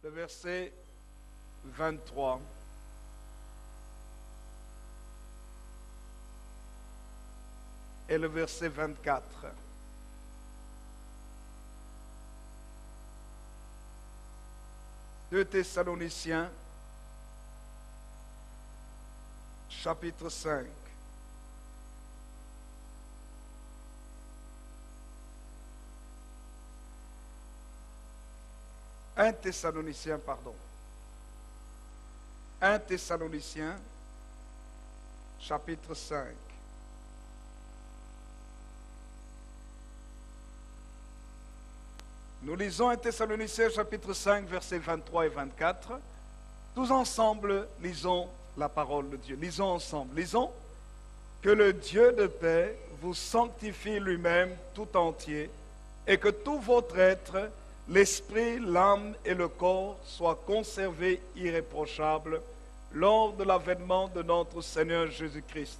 le verset 23. Et le verset 24. Deux Thessaloniciens, chapitre 5. Un Thessalonicien, pardon. Un Thessaloniciens, chapitre 5. Nous lisons un Thessaloniciens, chapitre 5, versets 23 et 24. Tous ensemble, lisons la parole de Dieu. Lisons ensemble. Lisons. Que le Dieu de paix vous sanctifie lui-même tout entier et que tout votre être, l'esprit, l'âme et le corps soient conservés irréprochables lors de l'avènement de notre Seigneur Jésus-Christ.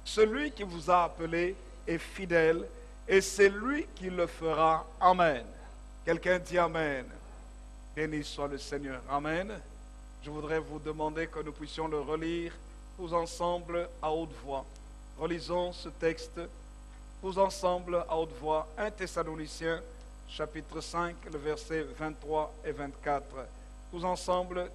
Celui qui vous a appelé est fidèle et c'est lui qui le fera. Amen. Quelqu'un dit Amen. Béni soit le Seigneur. Amen. Je voudrais vous demander que nous puissions le relire tous ensemble à haute voix. Relisons ce texte tous ensemble à haute voix. 1 Thessaloniciens, chapitre 5, le verset 23 et 24. Tous ensemble,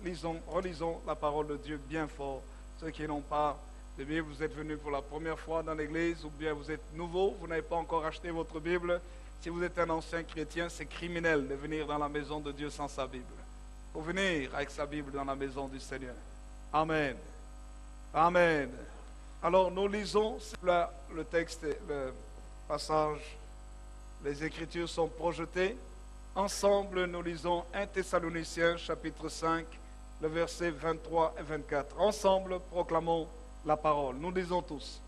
relisons la parole de Dieu bien fort. Ceux qui n'ont pas de Bible, vous êtes venus pour la première fois dans l'église, ou bien vous êtes nouveau, vous n'avez pas encore acheté votre Bible. Si vous êtes un ancien chrétien, c'est criminel de venir dans la maison de Dieu sans sa Bible. Il faut venir avec sa Bible dans la maison du Seigneur. Amen. Amen. Alors nous lisons le texte, le passage, les Écritures sont projetées. Ensemble, nous lisons 1 Thessaloniciens, chapitre 5, le verset 23 et 24. Ensemble, proclamons la parole. Nous lisons tous.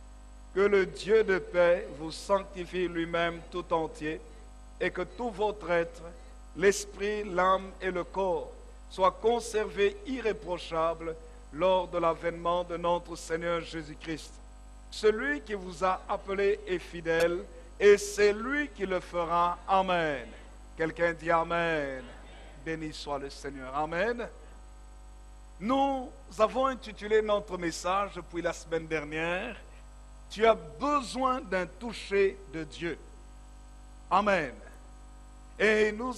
Que le Dieu de paix vous sanctifie lui-même tout entier et que tout votre être, l'esprit, l'âme et le corps soient conservés irréprochables lors de l'avènement de notre Seigneur Jésus-Christ. Celui qui vous a appelé est fidèle et c'est lui qui le fera. Amen. Quelqu'un dit Amen. Béni soit le Seigneur. Amen. Nous avons intitulé notre message depuis la semaine dernière « Tu as besoin d'un toucher de Dieu ». Amen. Et nous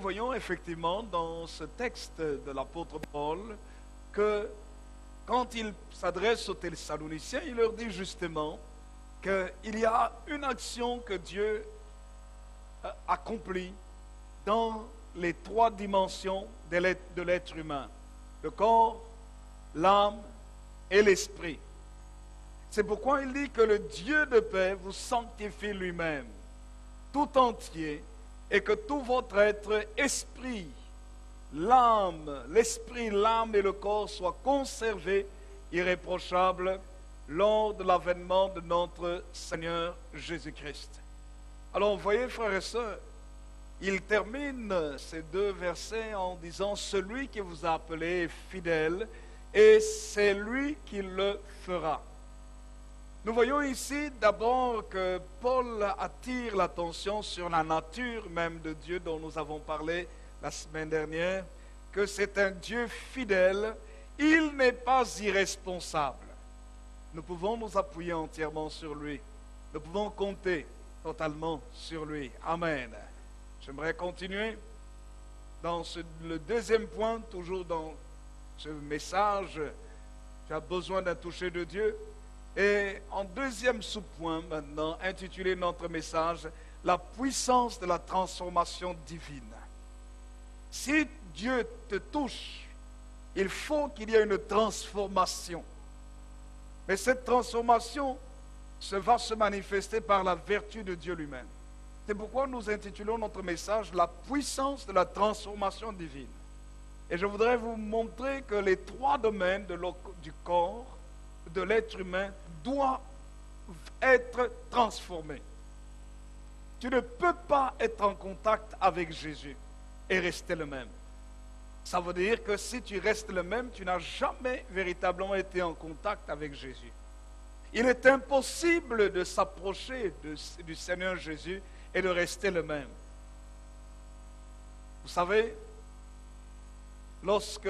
voyons effectivement dans ce texte de l'apôtre Paul que quand il s'adresse aux Thessaloniciens, il leur dit justement qu'il y a une action que Dieu accomplit dans les trois dimensions de l'être humain, le corps, l'âme et l'esprit. C'est pourquoi il dit que le Dieu de paix vous sanctifie lui-même, tout entier, et que tout votre être, esprit, l'esprit, l'âme et le corps soient conservés irréprochables lors de l'avènement de notre Seigneur Jésus-Christ. Alors, vous voyez, frères et sœurs, il termine ces deux versets en disant « Celui qui vous a appelé est fidèle, et c'est lui qui le fera ». Nous voyons ici d'abord que Paul attire l'attention sur la nature même de Dieu dont nous avons parlé la semaine dernière, que c'est un Dieu fidèle, il n'est pas irresponsable. Nous pouvons nous appuyer entièrement sur lui, nous pouvons compter totalement sur lui. Amen. J'aimerais continuer dans le deuxième point, toujours dans ce message, tu as besoin d'un toucher de Dieu. Et en deuxième sous-point maintenant, intitulé notre message, la puissance de la transformation divine. Si Dieu te touche, il faut qu'il y ait une transformation. Mais cette transformation va se manifester par la vertu de Dieu lui-même. C'est pourquoi nous intitulons notre message « La puissance de la transformation divine ». Et je voudrais vous montrer que les trois domaines du corps, de l'être humain, doivent être transformés. Tu ne peux pas être en contact avec Jésus et rester le même. Ça veut dire que si tu restes le même, tu n'as jamais véritablement été en contact avec Jésus. Il est impossible de s'approcher du Seigneur Jésus et de rester le même. Vous savez, lorsque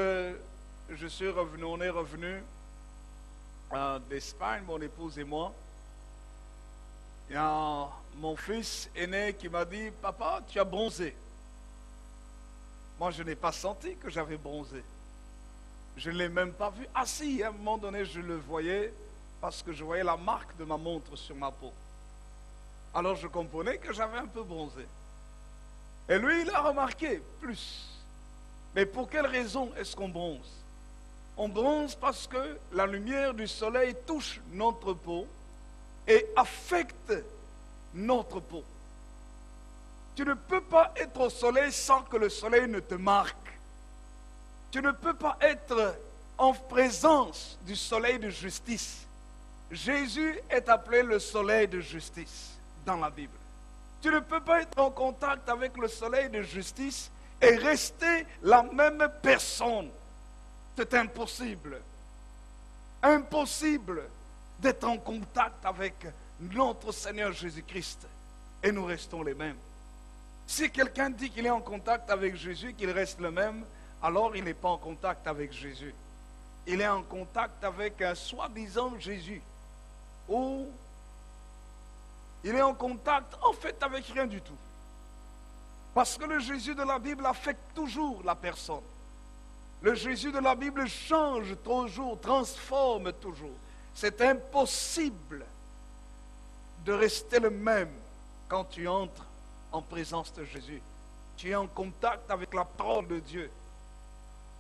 je suis revenu, on est revenu d'Espagne, mon épouse et moi, il y a mon fils aîné qui m'a dit, papa, tu as bronzé. Moi, je n'ai pas senti que j'avais bronzé. Je ne l'ai même pas vu. Ah si, à un moment donné, je le voyais parce que je voyais la marque de ma montre sur ma peau. Alors je comprenais que j'avais un peu bronzé. Et lui, il a remarqué plus. Mais pour quelle raison est-ce qu'on bronze? On bronze parce que la lumière du soleil touche notre peau et affecte notre peau. Tu ne peux pas être au soleil sans que le soleil ne te marque. Tu ne peux pas être en présence du soleil de justice. Jésus est appelé le soleil de justice dans la Bible. Tu ne peux pas être en contact avec le soleil de justice et rester la même personne. C'est impossible. Impossible d'être en contact avec notre Seigneur Jésus-Christ et nous restons les mêmes. Si quelqu'un dit qu'il est en contact avec Jésus, qu'il reste le même, alors il n'est pas en contact avec Jésus. Il est en contact avec un soi-disant Jésus. Ou il est en contact en fait avec rien du tout. Parce que le Jésus de la Bible affecte toujours la personne. Le Jésus de la Bible change toujours, transforme toujours. C'est impossible de rester le même quand tu entres en présence de Jésus. Tu es en contact avec la parole de Dieu.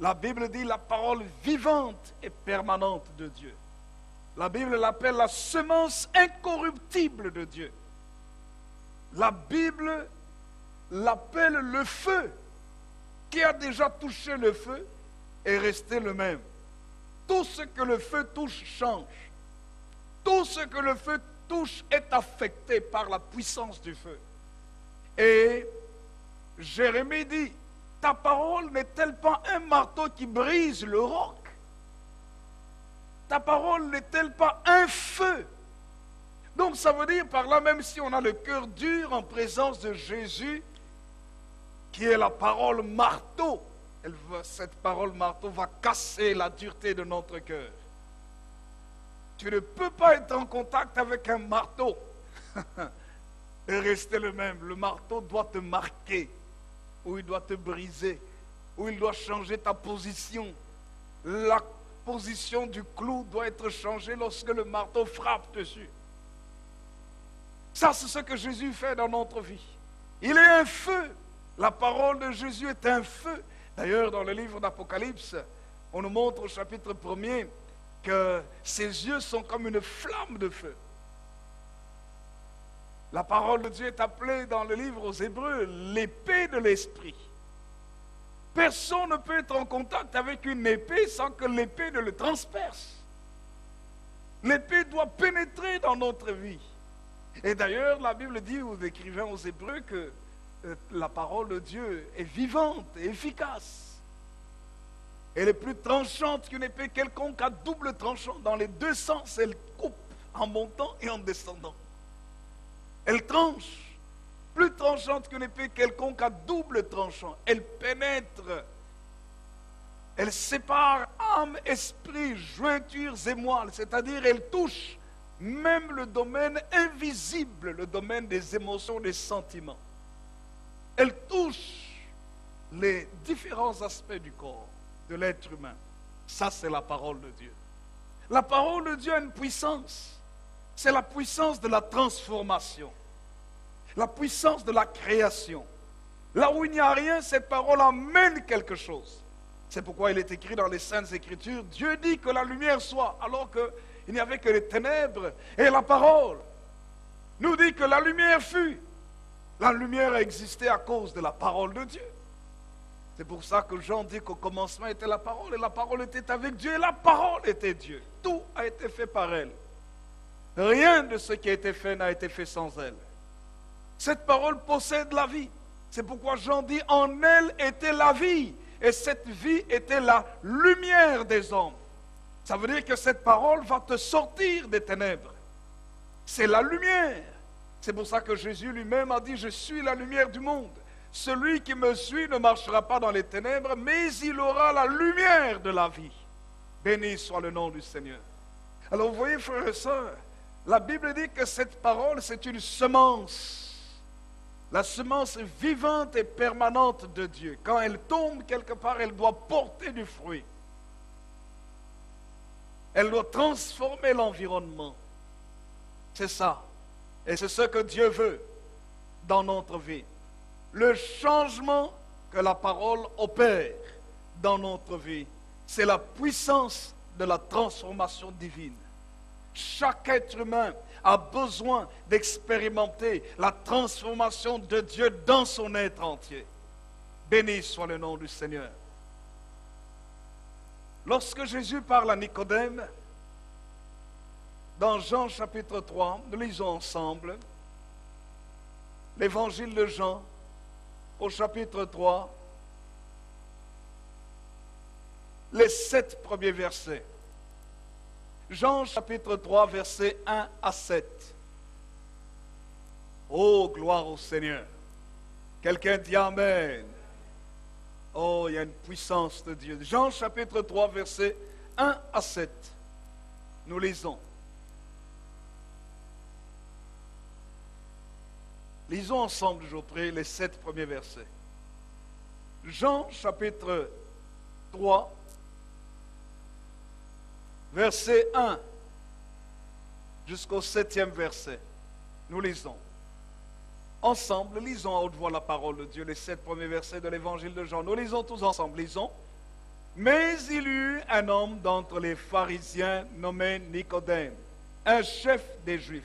La Bible dit la parole vivante et permanente de Dieu. La Bible l'appelle la semence incorruptible de Dieu. La Bible l'appelle le feu. Qui a déjà touché le feu est resté le même. Tout ce que le feu touche change. Tout ce que le feu touche est affecté par la puissance du feu. Et Jérémie dit, ta parole n'est-elle pas un marteau qui brise le roc? Ta parole n'est-elle pas un feu? Donc ça veut dire par là, même si on a le cœur dur en présence de Jésus, qui est la parole marteau, cette parole marteau va casser la dureté de notre cœur. Tu ne peux pas être en contact avec un marteau et rester le même. Le marteau doit te marquer, ou il doit te briser, ou il doit changer ta position. La position du clou doit être changée lorsque le marteau frappe dessus. Ça, c'est ce que Jésus fait dans notre vie. Il est un feu. La parole de Jésus est un feu. D'ailleurs, dans le livre d'Apocalypse, on nous montre au chapitre 1er que ses yeux sont comme une flamme de feu. La parole de Dieu est appelée dans le livre aux Hébreux l'épée de l'esprit. Personne ne peut être en contact avec une épée sans que l'épée ne le transperce. L'épée doit pénétrer dans notre vie. Et d'ailleurs, la Bible dit aux écrivains aux Hébreux que la parole de Dieu est vivante et efficace. Elle est plus tranchante qu'une épée quelconque à double tranchant. Dans les deux sens, elle coupe en montant et en descendant. Elle tranche, plus tranchante qu'une épée quelconque à double tranchant. Elle pénètre, elle sépare âme, esprit, jointures et moelle, c'est-à-dire elle touche même le domaine invisible, le domaine des émotions, des sentiments. Elle touche les différents aspects du corps, de l'être humain. Ça, c'est la parole de Dieu. La parole de Dieu a une puissance. C'est la puissance de la transformation. La puissance de la création. Là où il n'y a rien, cette parole amène quelque chose. C'est pourquoi il est écrit dans les Saintes Écritures, Dieu dit que la lumière soit, alors qu'il n'y avait que les ténèbres. Et la parole nous dit que la lumière fut. La lumière a existé à cause de la parole de Dieu. C'est pour ça que Jean dit qu'au commencement était la parole, et la parole était avec Dieu, et la parole était Dieu. Tout a été fait par elle. Rien de ce qui a été fait n'a été fait sans elle. Cette parole possède la vie. C'est pourquoi Jean dit, en elle était la vie, et cette vie était la lumière des hommes. Ça veut dire que cette parole va te sortir des ténèbres. C'est la lumière. C'est pour ça que Jésus lui-même a dit, je suis la lumière du monde. celui qui me suit ne marchera pas dans les ténèbres, mais il aura la lumière de la vie. Béni soit le nom du Seigneur. Alors vous voyez, frères et sœurs, la Bible dit que cette parole, c'est une semence. La semence vivante et permanente de Dieu. Quand elle tombe quelque part, elle doit porter du fruit. Elle doit transformer l'environnement. C'est ça. Et c'est ce que Dieu veut dans notre vie. Le changement que la parole opère dans notre vie, c'est la puissance de la transformation divine. Chaque être humain a besoin d'expérimenter la transformation de Dieu dans son être entier. Béni soit le nom du Seigneur. Lorsque Jésus parle à Nicodème, dans Jean chapitre 3, nous lisons ensemble l'évangile de Jean au chapitre 3, les 7 premiers versets. Jean chapitre 3, versets 1 à 7. Oh, gloire au Seigneur. Quelqu'un dit Amen. Oh, il y a une puissance de Dieu. Jean chapitre 3, versets 1 à 7. Nous lisons. Lisons ensemble, je vous prie, les 7 premiers versets. Jean chapitre 3, verset 1 jusqu'au 7e verset. Nous lisons. Ensemble, lisons à haute voix la parole de Dieu, les 7 premiers versets de l'évangile de Jean. Nous lisons tous ensemble, lisons. Mais il y eut un homme d'entre les pharisiens nommé Nicodème, un chef des Juifs,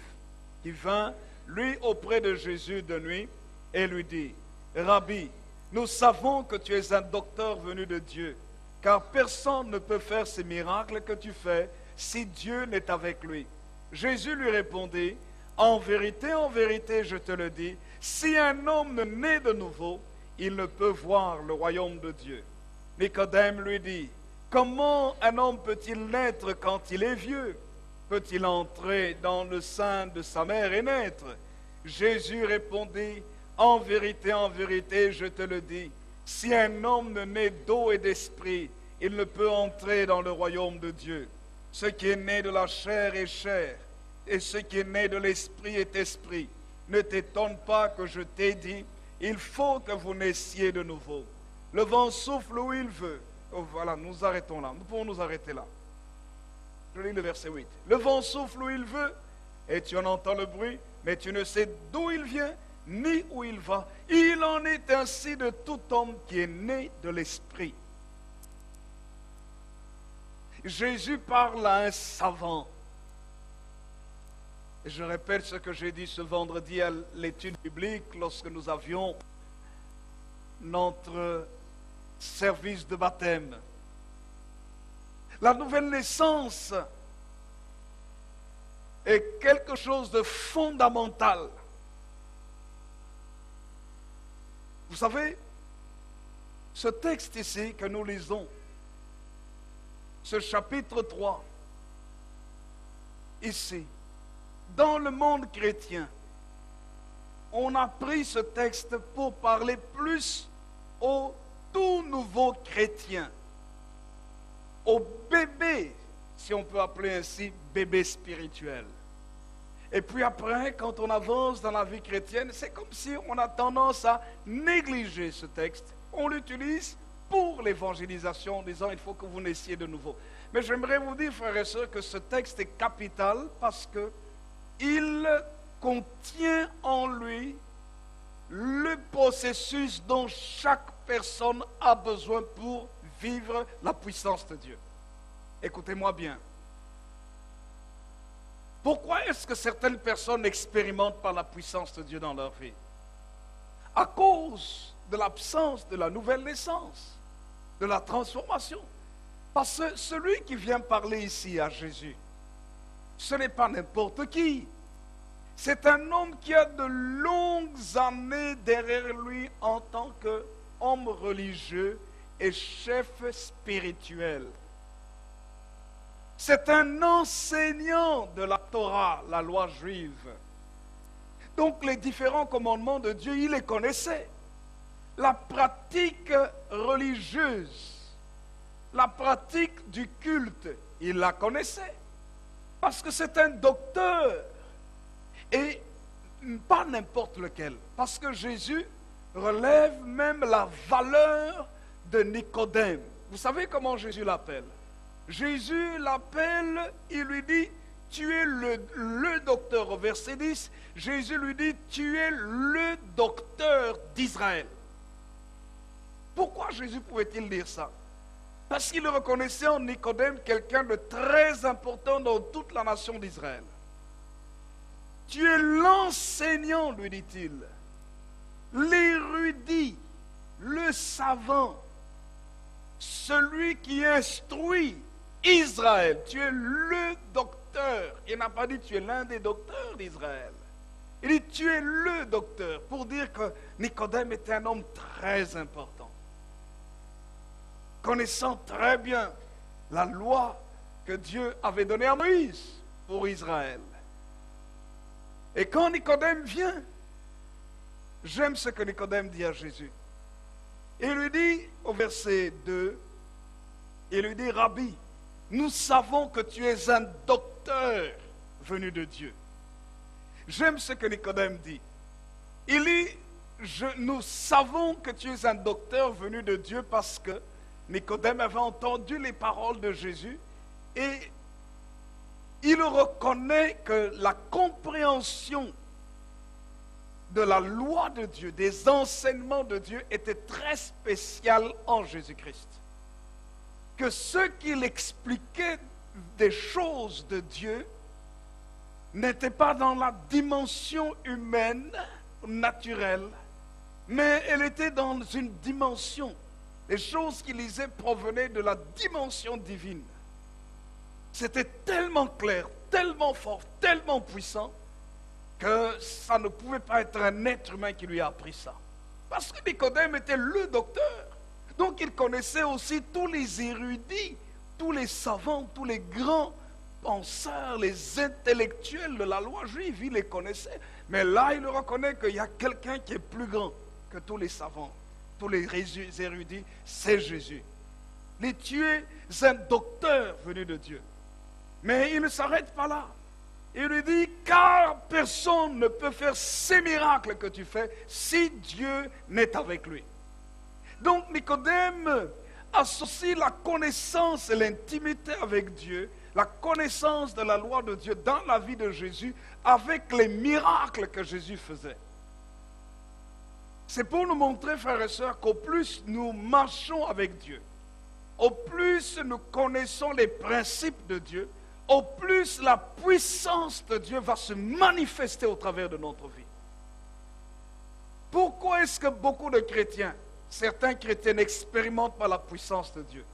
qui vint, lui, auprès de Jésus de nuit, et lui dit, Rabbi, nous savons que tu es un docteur venu de Dieu, car personne ne peut faire ces miracles que tu fais si Dieu n'est avec lui. Jésus lui répondit, en vérité, je te le dis, si un homme ne naît de nouveau, il ne peut voir le royaume de Dieu. Nicodème lui dit, comment un homme peut-il naître quand il est vieux? Peut-il entrer dans le sein de sa mère et naître? Jésus répondit, en vérité, je te le dis, si un homme ne naît d'eau et d'esprit, il ne peut entrer dans le royaume de Dieu. Ce qui est né de la chair est chair, et ce qui est né de l'esprit est esprit. Ne t'étonne pas que je t'ai dit, il faut que vous naissiez de nouveau. Le vent souffle où il veut. Oh, voilà, nous arrêtons là. Nous pouvons nous arrêter là. Je lis le verset 8. Le vent souffle où il veut, et tu en entends le bruit, mais tu ne sais d'où il vient, ni où il va. Il en est ainsi de tout homme qui est né de l'esprit. Jésus parle à un savant. Et je répète ce que j'ai dit ce vendredi à l'étude biblique lorsque nous avions notre service de baptême. La nouvelle naissance est quelque chose de fondamental. Vous savez, ce texte ici que nous lisons, ce chapitre 3, ici, dans le monde chrétien, on a pris ce texte pour parler plus aux tout nouveaux chrétiens, aux bébés, si on peut appeler ainsi, bébés spirituels. Et puis après, quand on avance dans la vie chrétienne, c'est comme si on a tendance à négliger ce texte. On l'utilise pour l'évangélisation en disant il faut que vous naissiez de nouveau. Mais j'aimerais vous dire, frères et sœurs, que ce texte est capital parce que il contient en lui le processus dont chaque personne a besoin pour vivre la puissance de Dieu. Écoutez-moi bien. Pourquoi est-ce que certaines personnes n'expérimentent pas la puissance de Dieu dans leur vie? À cause de l'absence de la nouvelle naissance, de la transformation. Parce que celui qui vient parler ici à Jésus, ce n'est pas n'importe qui. C'est un homme qui a de longues années derrière lui en tant qu'homme religieux et chef spirituel. C'est un enseignant de la Torah, la loi juive. Donc les différents commandements de Dieu, il les connaissait. la pratique religieuse, la pratique du culte, il la connaissait. Parce que c'est un docteur. Et pas n'importe lequel. Parce que Jésus relève même la valeur de Nicodème. Vous savez comment Jésus l'appelle? Jésus l'appelle, il lui dit, tu es le docteur. Au verset 10, Jésus lui dit, tu es le docteur d'Israël. Pourquoi Jésus pouvait-il dire ça? Parce qu'il reconnaissait en Nicodème quelqu'un de très important dans toute la nation d'Israël. Tu es l'enseignant, lui dit-il, l'érudit, le savant, celui qui instruit Israël. Tu es le docteur. Il n'a pas dit tu es l'un des docteurs d'Israël. Il dit tu es le docteur, pour dire que Nicodème était un homme très important, connaissant très bien la loi que Dieu avait donnée à Moïse pour Israël. Et quand Nicodème vient, j'aime ce que Nicodème dit à Jésus. Il lui dit, au verset 2, il lui dit, Rabbi, nous savons que tu es un docteur venu de Dieu. J'aime ce que Nicodème dit. Il dit, nous savons que tu es un docteur venu de Dieu parce que Nicodème avait entendu les paroles de Jésus et il reconnaît que la compréhension de la loi de Dieu, des enseignements de Dieu était très spéciale en Jésus-Christ. Que ce qu'il expliquait des choses de Dieu n'était pas dans la dimension humaine, naturelle, mais elle était dans une dimension. Les choses qu'il disait provenaient de la dimension divine. C'était tellement clair, tellement fort, tellement puissant, que ça ne pouvait pas être un être humain qui lui a appris ça. Parce que Nicodème était le docteur. Donc il connaissait aussi tous les érudits, tous les savants, tous les grands penseurs, les intellectuels de la loi juive, il les connaissait. Mais là, il reconnaît qu'il y a quelqu'un qui est plus grand que tous les savants, tous les érudits, c'est Jésus. Et tu es un docteur venu de Dieu. Mais il ne s'arrête pas là. Il lui dit, car personne ne peut faire ces miracles que tu fais si Dieu n'est avec lui. Donc Nicodème associe la connaissance et l'intimité avec Dieu, la connaissance de la loi de Dieu dans la vie de Jésus avec les miracles que Jésus faisait. C'est pour nous montrer, frères et sœurs, qu'au plus nous marchons avec Dieu, au plus nous connaissons les principes de Dieu, au plus la puissance de Dieu va se manifester au travers de notre vie. Pourquoi est-ce que beaucoup de chrétiens, certains chrétiens n'expérimentent pas la puissance de Dieu?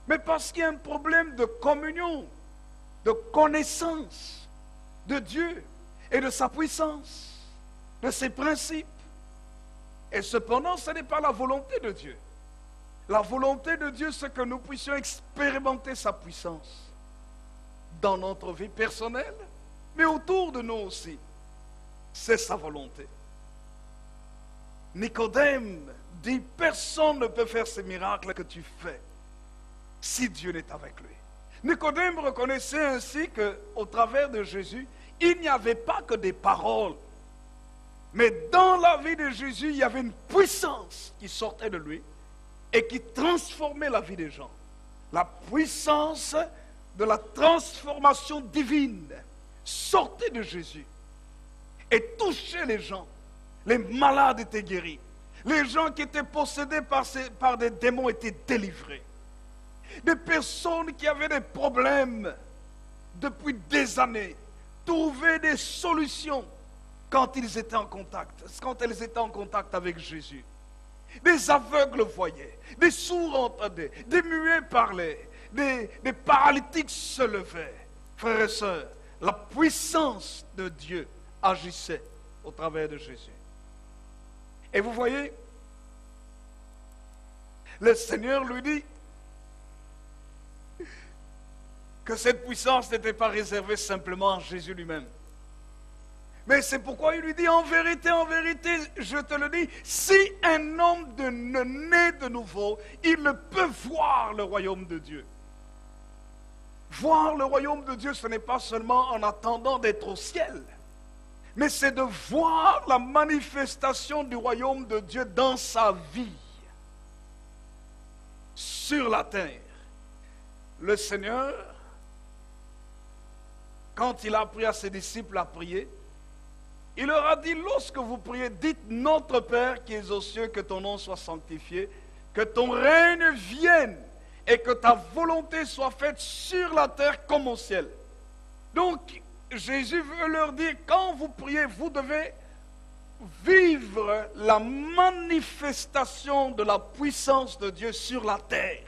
Mais parce qu'il y a un problème de communion, de connaissance de Dieu et de sa puissance, de ses principes. Et cependant, ce n'est pas la volonté de Dieu. La volonté de Dieu, c'est que nous puissions expérimenter sa puissance dans notre vie personnelle, mais autour de nous aussi. C'est sa volonté. Nicodème dit, personne ne peut faire ces miracles que tu fais si Dieu n'est avec lui. Nicodème reconnaissait ainsi qu'au travers de Jésus, il n'y avait pas que des paroles, mais dans la vie de Jésus, il y avait une puissance qui sortait de lui et qui transformait la vie des gens. La puissance de la transformation divine sortait de Jésus et touchait les gens. Les malades étaient guéris. Les gens qui étaient possédés par des démons étaient délivrés. Des personnes qui avaient des problèmes depuis des années trouvaient des solutions quand elles étaient en contact avec Jésus. Des aveugles voyaient, des sourds entendaient, des muets parlaient, des paralytiques se levaient. Frères et sœurs, la puissance de Dieu agissait au travers de Jésus. Et vous voyez, le Seigneur lui dit que cette puissance n'était pas réservée simplement à Jésus lui-même, Mais c'est pourquoi il lui dit, en vérité, je te le dis, si un homme ne naît de nouveau, il ne peut voir le royaume de Dieu. Voir le royaume de Dieu, ce n'est pas seulement en attendant d'être au ciel, mais c'est de voir la manifestation du royaume de Dieu dans sa vie, sur la terre. Le Seigneur, quand il a appris à ses disciples à prier, il leur a dit, lorsque vous priez, dites, notre Père qui es aux cieux, que ton nom soit sanctifié, que ton règne vienne et que ta volonté soit faite sur la terre comme au ciel. Donc, Jésus veut leur dire, quand vous priez, vous devez vivre la manifestation de la puissance de Dieu sur la terre.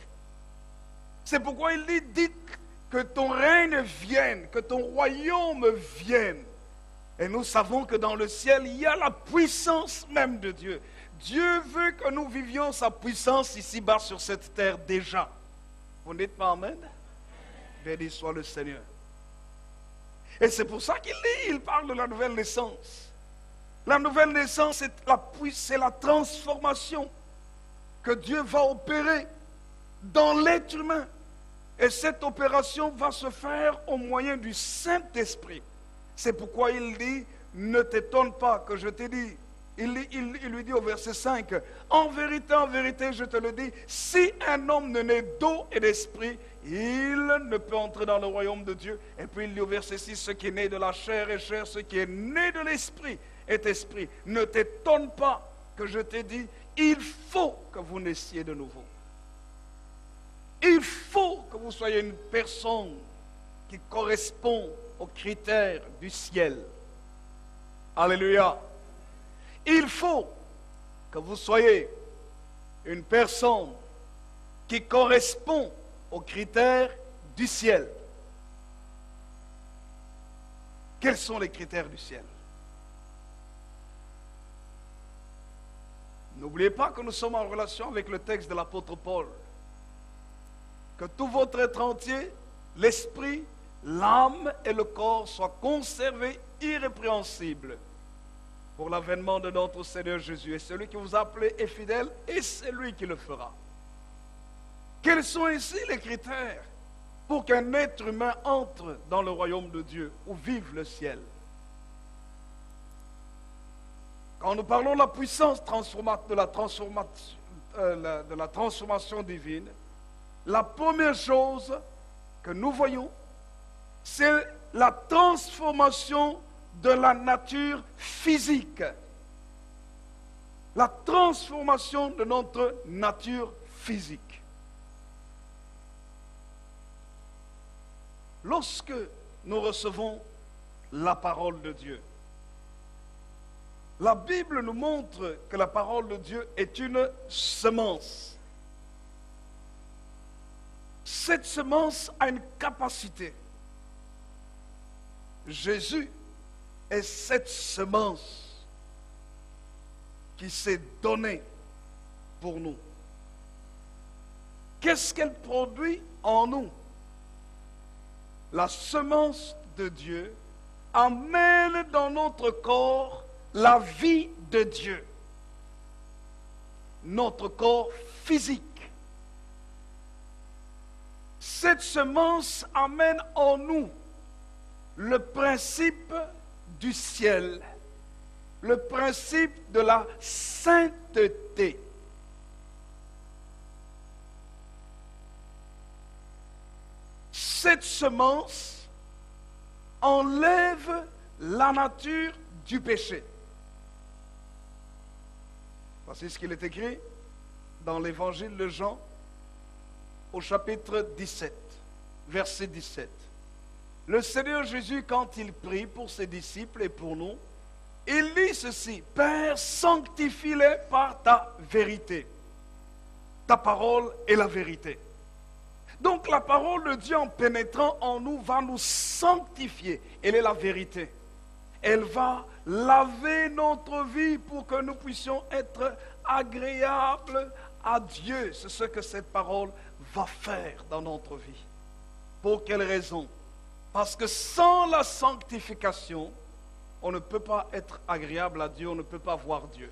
C'est pourquoi il dit, dites que ton règne vienne, que ton royaume vienne. Et nous savons que dans le ciel, il y a la puissance même de Dieu. Dieu veut que nous vivions sa puissance ici-bas sur cette terre déjà. Vous n'êtes pas amen? Béni soit le Seigneur. Et c'est pour ça qu'il parle de la nouvelle naissance. La nouvelle naissance, c'est la transformation que Dieu va opérer dans l'être humain. Et cette opération va se faire au moyen du Saint-Esprit. C'est pourquoi il dit, ne t'étonne pas que je t'ai dit. Il lui dit au verset 5, en vérité, je te le dis, si un homme ne naît d'eau et d'esprit, il ne peut entrer dans le royaume de Dieu. Et puis il dit au verset 6, ce qui est né de la chair est chair, ce qui est né de l'esprit est esprit. Ne t'étonne pas que je t'ai dit, il faut que vous naissiez de nouveau. Il faut que vous soyez une personne qui correspond aux critères du ciel. Alléluia. Il faut que vous soyez une personne qui correspond aux critères du ciel. Quels sont les critères du ciel? N'oubliez pas que nous sommes en relation avec le texte de l'apôtre Paul. Que tout votre être entier, l'esprit, l'âme et le corps soient conservés irrépréhensibles pour l'avènement de notre Seigneur Jésus. Et celui qui vous a appelé est fidèle et c'est lui qui le fera. Quels sont ici les critères pour qu'un être humain entre dans le royaume de Dieu où vive le ciel? Quand nous parlons de la puissance de la transformation divine, la première chose que nous voyons, c'est la transformation de la nature physique. La transformation de notre nature physique. Lorsque nous recevons la parole de Dieu, la Bible nous montre que la parole de Dieu est une semence. Cette semence a une capacité. Jésus est cette semence qui s'est donnée pour nous. Qu'est-ce qu'elle produit en nous? La semence de Dieu amène dans notre corps la vie de Dieu. Notre corps physique. Cette semence amène en nous le principe du ciel, le principe de la sainteté. Cette semence enlève la nature du péché. Voici ce qu'il est écrit dans l'évangile de Jean au chapitre 17, verset 17. Le Seigneur Jésus, quand il prie pour ses disciples et pour nous, il dit ceci: Père, sanctifie-les par ta vérité. Ta parole est la vérité. Donc la parole de Dieu, en pénétrant en nous, va nous sanctifier. Elle est la vérité. Elle va laver notre vie pour que nous puissions être agréables à Dieu. C'est ce que cette parole va faire dans notre vie. Pour quelle raison? Parce que sans la sanctification, on ne peut pas être agréable à Dieu, on ne peut pas voir Dieu.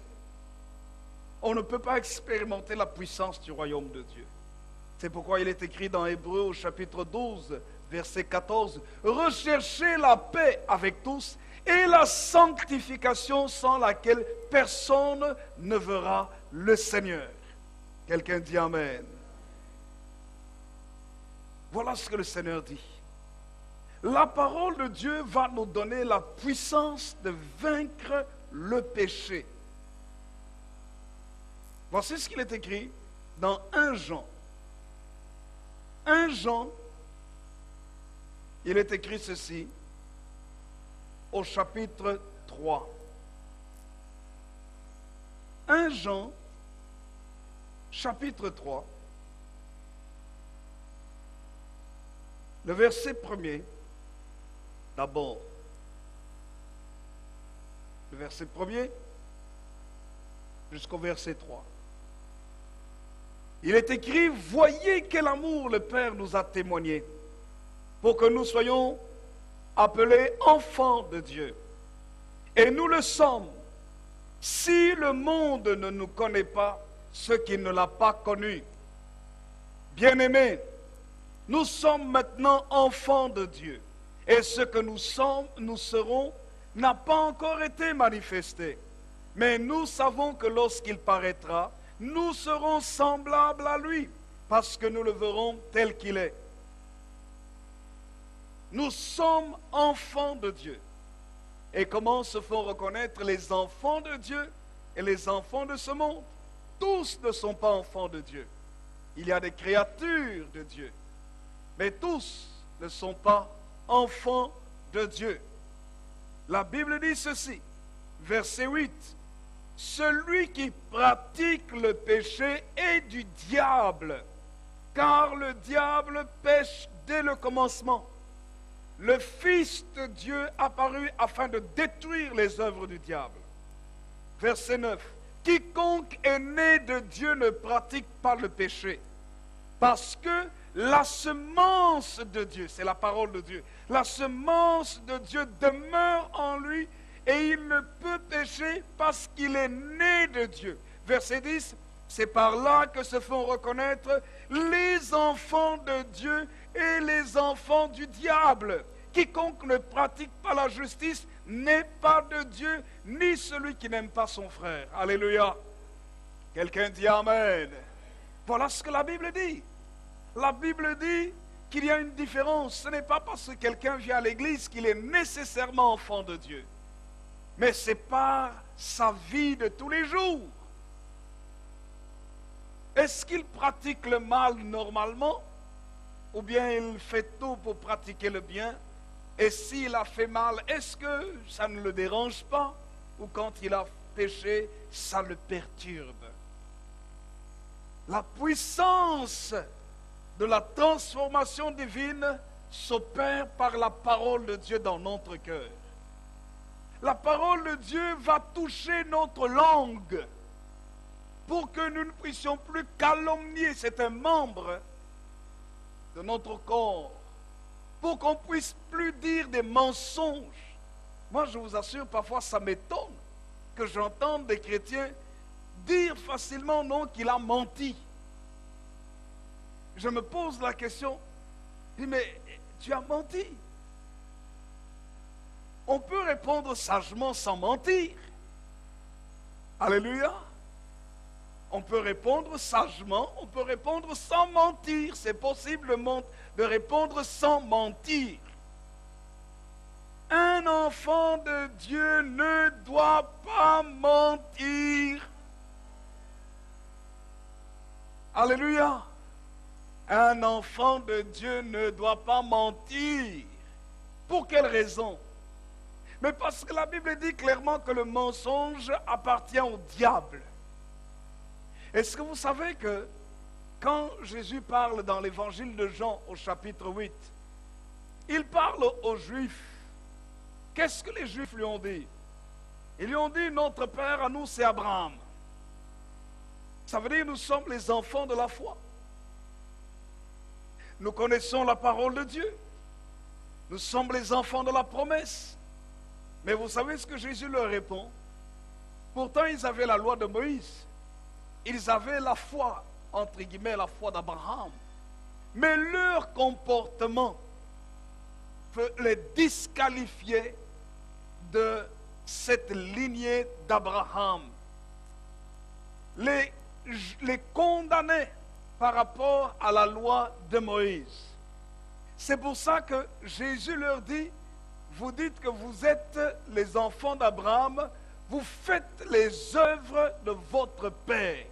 On ne peut pas expérimenter la puissance du royaume de Dieu. C'est pourquoi il est écrit dans Hébreux au chapitre 12, verset 14, « Recherchez la paix avec tous et la sanctification sans laquelle personne ne verra le Seigneur. » Quelqu'un dit Amen. Voilà ce que le Seigneur dit. La parole de Dieu va nous donner la puissance de vaincre le péché. Voici ce qu'il est écrit dans 1 Jean. 1 Jean, il est écrit ceci au chapitre 3. 1 Jean, chapitre 3, le verset 1er, d'abord. Le verset 1er jusqu'au verset 3. Il est écrit, « Voyez quel amour le Père nous a témoigné, pour que nous soyons appelés enfants de Dieu. Et nous le sommes, si le monde ne nous connaît pas, ce qui ne l'a pas connu. Bien-aimés, nous sommes maintenant enfants de Dieu, et ce que nous sommes, nous serons, n'a pas encore été manifesté. Mais nous savons que lorsqu'il paraîtra, nous serons semblables à lui, parce que nous le verrons tel qu'il est. Nous sommes enfants de Dieu. Et comment se font reconnaître les enfants de Dieu et les enfants de ce monde? Tous ne sont pas enfants de Dieu. Il y a des créatures de Dieu, mais tous ne sont pas enfants de Dieu. La Bible dit ceci, verset 8. Celui qui pratique le péché est du diable, car le diable pêche dès le commencement. Le Fils de Dieu apparut afin de détruire les œuvres du diable. Verset 9. Quiconque est né de Dieu ne pratique pas le péché, parce que la semence de Dieu, c'est la parole de Dieu, la semence de Dieu demeure en lui et il ne peut pécher parce qu'il est né de Dieu. Verset 10, c'est par là que se font reconnaître les enfants de Dieu et les enfants du diable. Quiconque ne pratique pas la justice n'est pas de Dieu, ni celui qui n'aime pas son frère. Alléluia. Quelqu'un dit Amen. Voilà ce que la Bible dit. La Bible dit qu'il y a une différence. Ce n'est pas parce que quelqu'un vient à l'église qu'il est nécessairement enfant de Dieu. Mais c'est par sa vie de tous les jours. Est-ce qu'il pratique le mal normalement? Ou bien il fait tout pour pratiquer le bien? Et s'il a fait mal, est-ce que ça ne le dérange pas? Ou quand il a péché, ça le perturbe? La puissance de la transformation divine s'opère par la parole de Dieu dans notre cœur. La parole de Dieu va toucher notre langue pour que nous ne puissions plus calomnier. C'est un membre de notre corps. Pour qu'on ne puisse plus dire des mensonges. Moi, je vous assure, parfois, ça m'étonne que j'entende des chrétiens dire facilement non qu'il a menti. Je me pose la question, je dis, mais tu as menti. On peut répondre sagement sans mentir. Alléluia. On peut répondre sagement, on peut répondre sans mentir. C'est possible de répondre sans mentir. Un enfant de Dieu ne doit pas mentir. Alléluia. Un enfant de Dieu ne doit pas mentir. Pour quelle raison? Mais parce que la Bible dit clairement que le mensonge appartient au diable. Est-ce que vous savez que quand Jésus parle dans l'évangile de Jean au chapitre 8, il parle aux Juifs. Qu'est-ce que les Juifs lui ont dit? Ils lui ont dit, notre père à nous c'est Abraham. Ça veut dire nous sommes les enfants de la foi. Nous connaissons la parole de Dieu. Nous sommes les enfants de la promesse. Mais vous savez ce que Jésus leur répond? Pourtant, ils avaient la loi de Moïse. Ils avaient la foi, entre guillemets, la foi d'Abraham. Mais leur comportement peut les disqualifier de cette lignée d'Abraham. Les condamner par rapport à la loi de Moïse. C'est pour ça que Jésus leur dit, vous dites que vous êtes les enfants d'Abraham, vous faites les œuvres de votre père.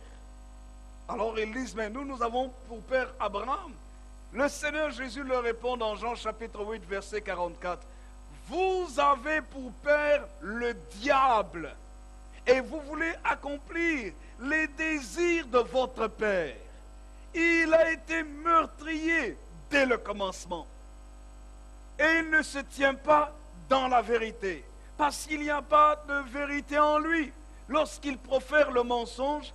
Alors ils disent, mais nous avons pour père Abraham. Le Seigneur Jésus leur répond dans Jean chapitre 8, verset 44. Vous avez pour père le diable et vous voulez accomplir les désirs de votre père. Il a été meurtrier dès le commencement. Et il ne se tient pas dans la vérité, parce qu'il n'y a pas de vérité en lui. Lorsqu'il profère le mensonge,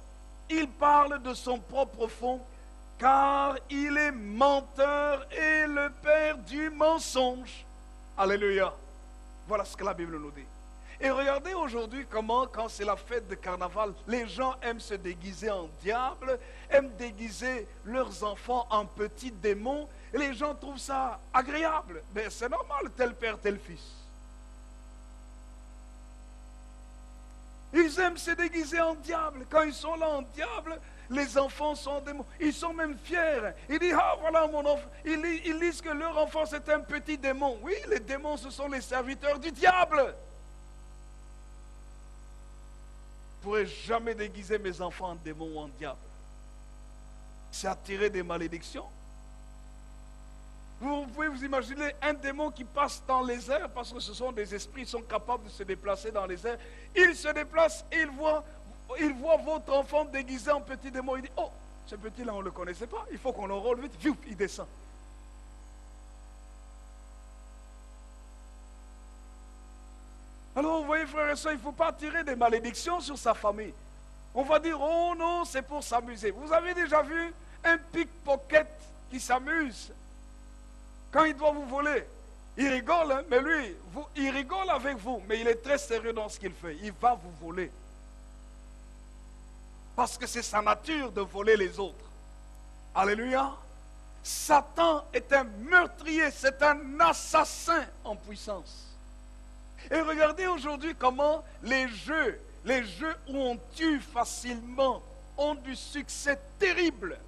il parle de son propre fond, car il est menteur et le père du mensonge. Alléluia. Voilà ce que la Bible nous dit. Et regardez aujourd'hui comment, quand c'est la fête de carnaval, les gens aiment se déguiser en diable, aiment déguiser leurs enfants en petits démons, et les gens trouvent ça agréable. Mais c'est normal, tel père, tel fils. Ils aiment se déguiser en diable. Quand ils sont là en diable, les enfants sont démons. Ils sont même fiers. Ils disent, ah voilà mon enfant. Ils disent que leur enfant c'est un petit démon. Oui, les démons ce sont les serviteurs du diable. Je ne pourrais jamais déguiser mes enfants en démons ou en diable. C'est attirer des malédictions. Vous pouvez vous imaginer un démon qui passe dans les airs, parce que ce sont des esprits qui sont capables de se déplacer dans les airs. Il se déplace, il voit votre enfant déguisé en petit démon. Il dit, oh, ce petit-là, on ne le connaissait pas. Il faut qu'on l'enrôle vite. Viou, il descend. Alors, vous voyez, frères et sœurs, il ne faut pas tirer des malédictions sur sa famille. On va dire, oh non, c'est pour s'amuser. Vous avez déjà vu un pickpocket qui s'amuse quand il doit vous voler? Il rigole, hein, mais lui, il rigole avec vous, mais il est très sérieux dans ce qu'il fait. Il va vous voler. Parce que c'est sa nature de voler les autres. Alléluia. Satan est un meurtrier, c'est un assassin en puissance. Et regardez aujourd'hui comment les jeux où on tue facilement ont du succès terrible.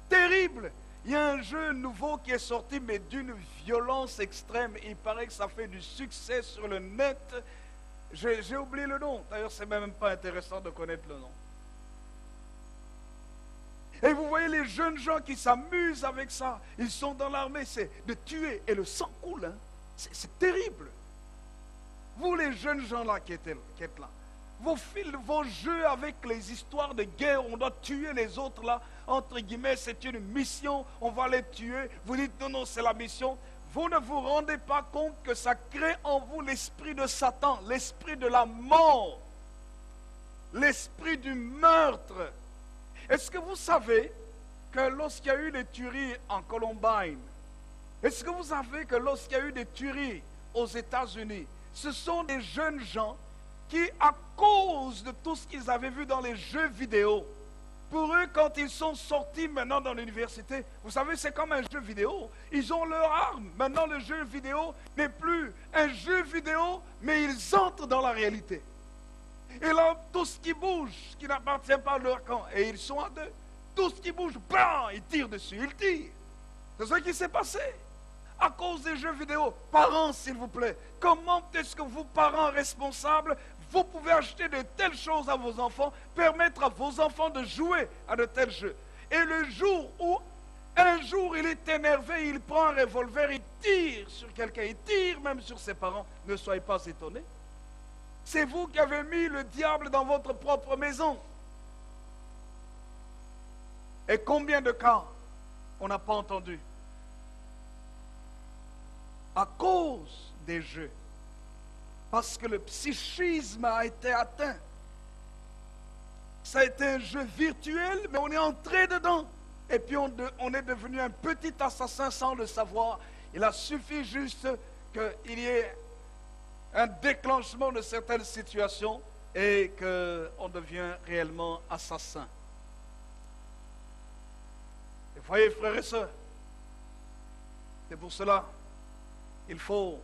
Terrible. Il y a un jeu nouveau qui est sorti, mais d'une violence extrême. Il paraît que ça fait du succès sur le net. J'ai oublié le nom. D'ailleurs, c'est même pas intéressant de connaître le nom. Et vous voyez les jeunes gens qui s'amusent avec ça. Ils sont dans l'armée, c'est de tuer et le sang coule. Hein. C'est terrible. Vous les jeunes gens là qui êtes là, vos jeux avec les histoires de guerre, on doit tuer les autres là, entre guillemets, c'est une mission, on va les tuer. Vous dites non, c'est la mission. Vous ne vous rendez pas compte que ça crée en vous l'esprit de Satan, l'esprit de la mort, l'esprit du meurtre. Est-ce que vous savez que lorsqu'il y a eu des tueries en Columbine, est-ce que vous savez que lorsqu'il y a eu des tueries aux États-Unis, ce sont des jeunes gens qui, à cause de tout ce qu'ils avaient vu dans les jeux vidéo, pour eux, quand ils sont sortis maintenant dans l'université, vous savez, c'est comme un jeu vidéo. Ils ont leur arme. Maintenant, le jeu vidéo n'est plus un jeu vidéo, mais ils entrent dans la réalité. Et là, tout ce qui bouge, qui n'appartient pas à leur camp, et ils sont à deux, tout ce qui bouge, bam, ils tirent dessus, ils tirent. C'est ce qui s'est passé. À cause des jeux vidéo. Parents, s'il vous plaît, comment est-ce que vous, parents responsables, vous pouvez acheter de telles choses à vos enfants, permettre à vos enfants de jouer à de tels jeux? Et le jour où, un jour, il est énervé, il prend un revolver, il tire sur quelqu'un, il tire même sur ses parents, ne soyez pas étonnés. C'est vous qui avez mis le diable dans votre propre maison. Et combien de cas on n'a pas entendu? À cause des jeux. Parce que le psychisme a été atteint. Ça a été un jeu virtuel, mais on est entré dedans. Et puis on est devenu un petit assassin sans le savoir. Il a suffi juste qu'il y ait un déclenchement de certaines situations et qu'on devient réellement assassin. Et voyez, frères et sœurs, c'est pour cela qu'il faut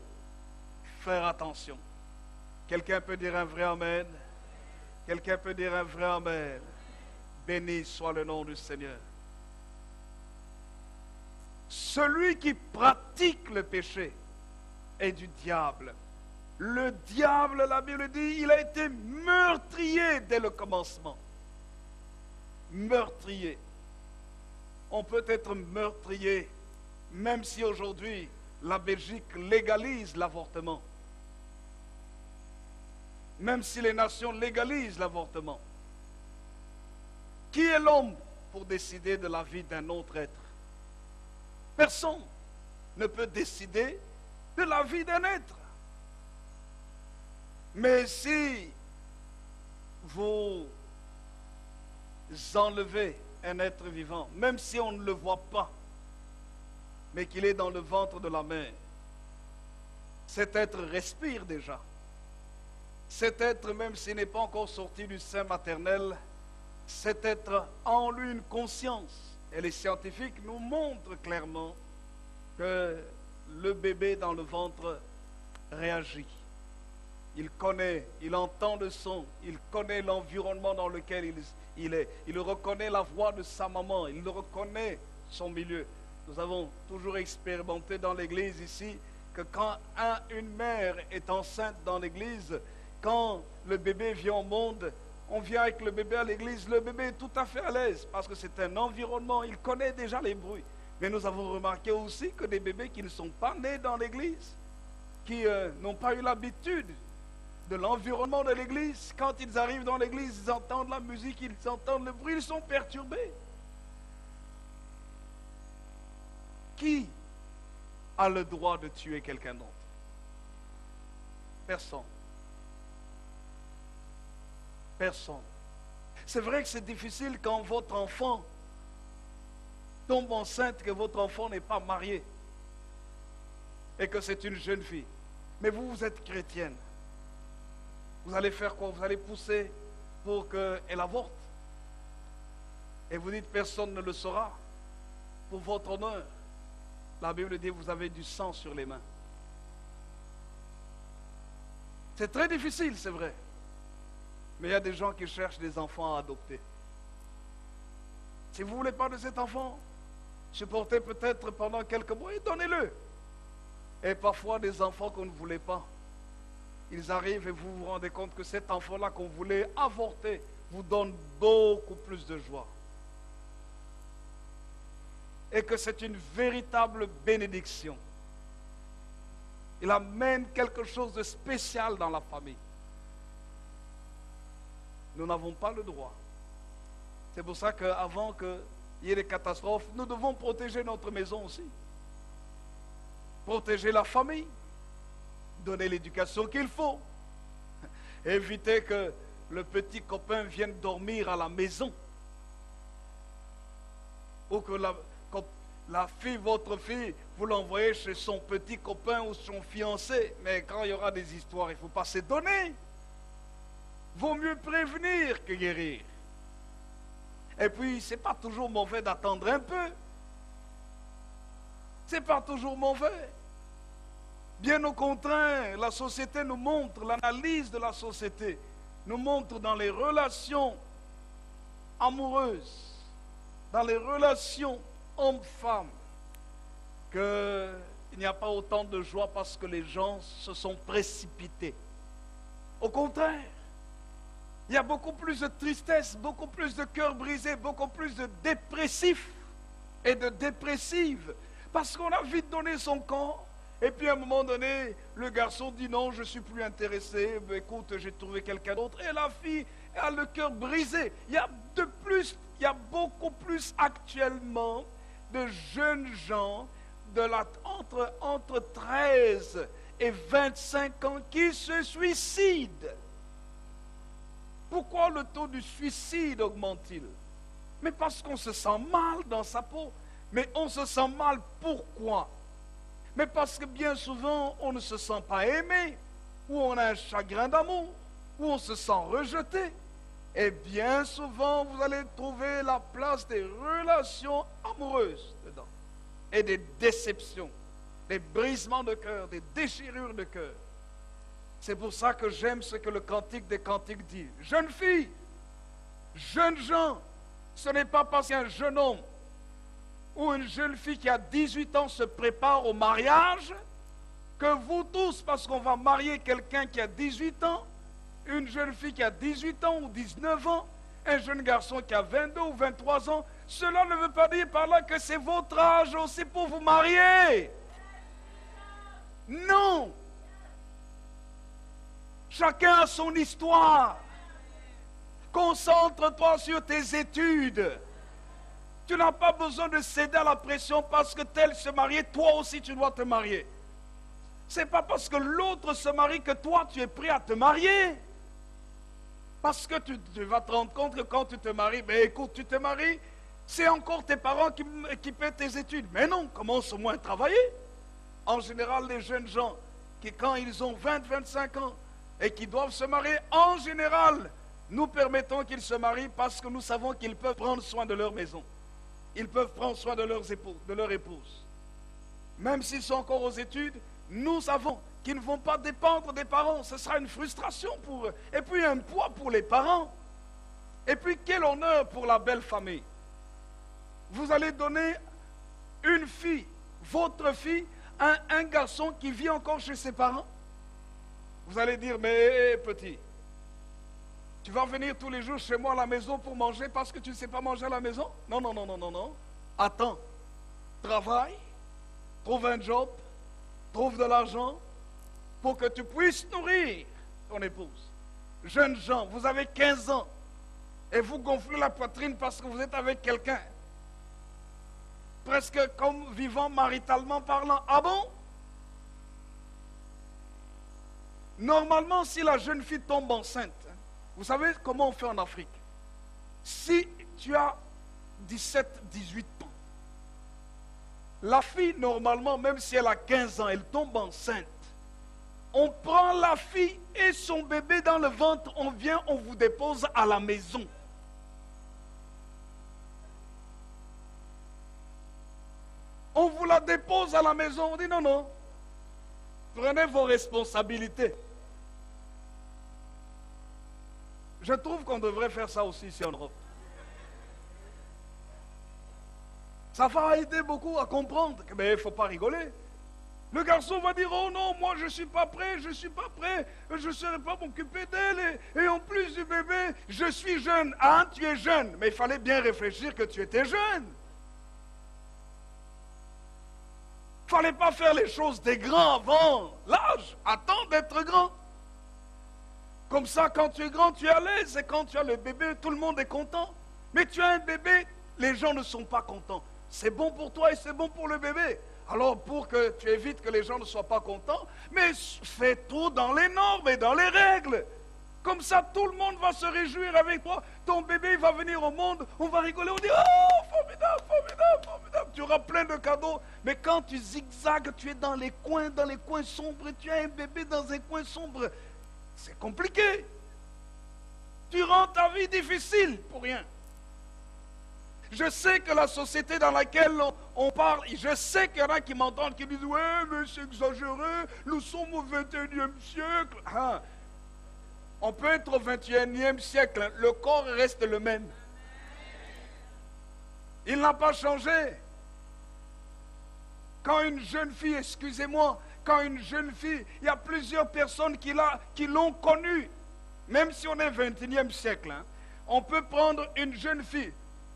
faire attention. Quelqu'un peut dire un vrai amen. Quelqu'un peut dire un vrai amen. Béni soit le nom du Seigneur. Celui qui pratique le péché est du diable. Le diable, la Bible dit, il a été meurtrier dès le commencement. Meurtrier. On peut être meurtrier, même si aujourd'hui la Belgique légalise l'avortement. Même si les nations légalisent l'avortement. Qui est l'homme pour décider de la vie d'un autre être? Personne ne peut décider de la vie d'un être. Mais si vous enlevez un être vivant, même si on ne le voit pas, mais qu'il est dans le ventre de la mère, cet être respire déjà. Cet être, même s'il n'est pas encore sorti du sein maternel, cet être a en lui une conscience. Et les scientifiques nous montrent clairement que le bébé dans le ventre réagit. Il connaît, il entend le son, il connaît l'environnement dans lequel il est. Il reconnaît la voix de sa maman, il reconnaît son milieu. Nous avons toujours expérimenté dans l'église ici que quand une mère est enceinte dans l'église, quand le bébé vient au monde, on vient avec le bébé à l'église, le bébé est tout à fait à l'aise parce que c'est un environnement, il connaît déjà les bruits. Mais nous avons remarqué aussi que des bébés qui ne sont pas nés dans l'église, qui n'ont pas eu l'habitude de l'environnement de l'église, quand ils arrivent dans l'église, ils entendent la musique, ils entendent le bruit, ils sont perturbés. Qui a le droit de tuer quelqu'un d'autre? Personne. Personne. C'est vrai que c'est difficile quand votre enfant tombe enceinte, que votre enfant n'est pas marié et que c'est une jeune fille. Mais vous, vous êtes chrétienne. Vous allez faire quoi? Vous allez pousser pour qu'elle avorte. Et vous dites, personne ne le saura. Pour votre honneur. La Bible dit, vous avez du sang sur les mains. C'est très difficile, c'est vrai. Mais il y a des gens qui cherchent des enfants à adopter. Si vous ne voulez pas de cet enfant, supportez peut-être pendant quelques mois et donnez-le. Et parfois des enfants qu'on ne voulait pas, ils arrivent et vous vous rendez compte que cet enfant-là qu'on voulait avorter vous donne beaucoup plus de joie. Et que c'est une véritable bénédiction. Il amène quelque chose de spécial dans la famille. Nous n'avons pas le droit. C'est pour ça qu'avant qu'il y ait des catastrophes, nous devons protéger notre maison aussi. Protéger la famille. Donner l'éducation qu'il faut. Éviter que le petit copain vienne dormir à la maison. Ou que la fille, votre fille, vous l'envoyez chez son petit copain ou son fiancé. Mais quand il y aura des histoires, il ne faut pas se donner. Vaut mieux prévenir que guérir. Et puis, ce n'est pas toujours mauvais d'attendre un peu. Ce n'est pas toujours mauvais. Bien au contraire, la société nous montre, l'analyse de la société nous montre dans les relations amoureuses, dans les relations hommes-femmes, qu'il n'y a pas autant de joie parce que les gens se sont précipités. Au contraire, il y a beaucoup plus de tristesse, beaucoup plus de cœurs brisés, beaucoup plus de dépressifs et de dépressives, parce qu'on a vite donné son corps. Et puis à un moment donné, le garçon dit non, je ne suis plus intéressé, écoute, j'ai trouvé quelqu'un d'autre. Et la fille a le cœur brisé. Il y a beaucoup plus actuellement de jeunes gens entre 13 et 25 ans qui se suicident. Pourquoi le taux du suicide augmente-t-il? Mais parce qu'on se sent mal dans sa peau. Mais on se sent mal pourquoi? Mais parce que bien souvent, on ne se sent pas aimé, où on a un chagrin d'amour, où on se sent rejeté. Et bien souvent, vous allez trouver la place des relations amoureuses dedans. Et des déceptions, des brisements de cœur, des déchirures de cœur. C'est pour ça que j'aime ce que le Cantique des Cantiques dit. Jeunes filles, jeunes gens, ce n'est pas parce qu'un jeune homme ou une jeune fille qui a 18 ans se prépare au mariage que vous tous, parce qu'on va marier quelqu'un qui a 18 ans, une jeune fille qui a 18 ans ou 19 ans, un jeune garçon qui a 22 ou 23 ans, cela ne veut pas dire par là que c'est votre âge aussi pour vous marier. Non. Chacun a son histoire. Concentre-toi sur tes études. Tu n'as pas besoin de céder à la pression parce que tel se marie, toi aussi tu dois te marier. C'est pas parce que l'autre se marie que toi tu es prêt à te marier. Parce que tu vas te rendre compte que quand tu te maries, ben écoute, tu te maries, c'est encore tes parents qui paient tes études. Mais non, commence au moins à travailler. En général, les jeunes gens qui, quand ils ont 20-25 ans et qui doivent se marier, en général, nous permettons qu'ils se marient parce que nous savons qu'ils peuvent prendre soin de leur maison. Ils peuvent prendre soin de leur épouse. Même s'ils sont encore aux études, nous savons qu'ils ne vont pas dépendre des parents. Ce sera une frustration pour eux. Et puis un poids pour les parents. Et puis quel honneur pour la belle famille. Vous allez donner une fille, votre fille, à un garçon qui vit encore chez ses parents. Vous allez dire, mais petit, tu vas venir tous les jours chez moi à la maison pour manger parce que tu ne sais pas manger à la maison? Non, non, non, non, non, non. Attends, travaille, trouve un job, trouve de l'argent pour que tu puisses nourrir ton épouse. Jeunes gens, vous avez 15 ans et vous gonflez la poitrine parce que vous êtes avec quelqu'un. Presque comme vivant maritalement parlant. Ah bon? Normalement, si la jeune fille tombe enceinte, vous savez comment on fait en Afrique? Si tu as 17, 18 ans, la fille, normalement, même si elle a 15 ans, elle tombe enceinte. On prend la fille et son bébé dans le ventre, on vient, on vous dépose à la maison. On vous la dépose à la maison, on dit non, non, prenez vos responsabilités. Je trouve qu'on devrait faire ça aussi ici en Europe. Ça va aider beaucoup à comprendre. Mais il ne faut pas rigoler. Le garçon va dire, oh non, moi je ne suis pas prêt, je ne suis pas prêt, je ne saurais pas m'occuper d'elle. Et en plus du bébé, je suis jeune. Ah, tu es jeune. Mais il fallait bien réfléchir que tu étais jeune. Il ne fallait pas faire les choses des grands avant l'âge. Attends d'être grand. Comme ça, quand tu es grand, tu es à l'aise. Et quand tu as le bébé, tout le monde est content. Mais tu as un bébé, les gens ne sont pas contents. C'est bon pour toi et c'est bon pour le bébé. Alors, pour que tu évites que les gens ne soient pas contents, mais fais tout dans les normes et dans les règles. Comme ça, tout le monde va se réjouir avec toi. Ton bébé va venir au monde, on va rigoler, on dit « Oh, formidable, formidable, formidable !» Tu auras plein de cadeaux. Mais quand tu zigzagues, tu es dans les coins sombres, et tu as un bébé dans un coin sombre, c'est compliqué. Tu rends ta vie difficile pour rien. Je sais que la société dans laquelle on parle, je sais qu'il y en a qui m'entendent, qui disent « Ouais, mais c'est exagéré, nous sommes au 21e siècle. Ah. » On peut être au 21e siècle, le corps reste le même. Il n'a pas changé. Quand une jeune fille, excusez-moi, quand une jeune fille, il y a plusieurs personnes qui l'ont connue, même si on est 21e siècle, hein, on peut prendre une jeune fille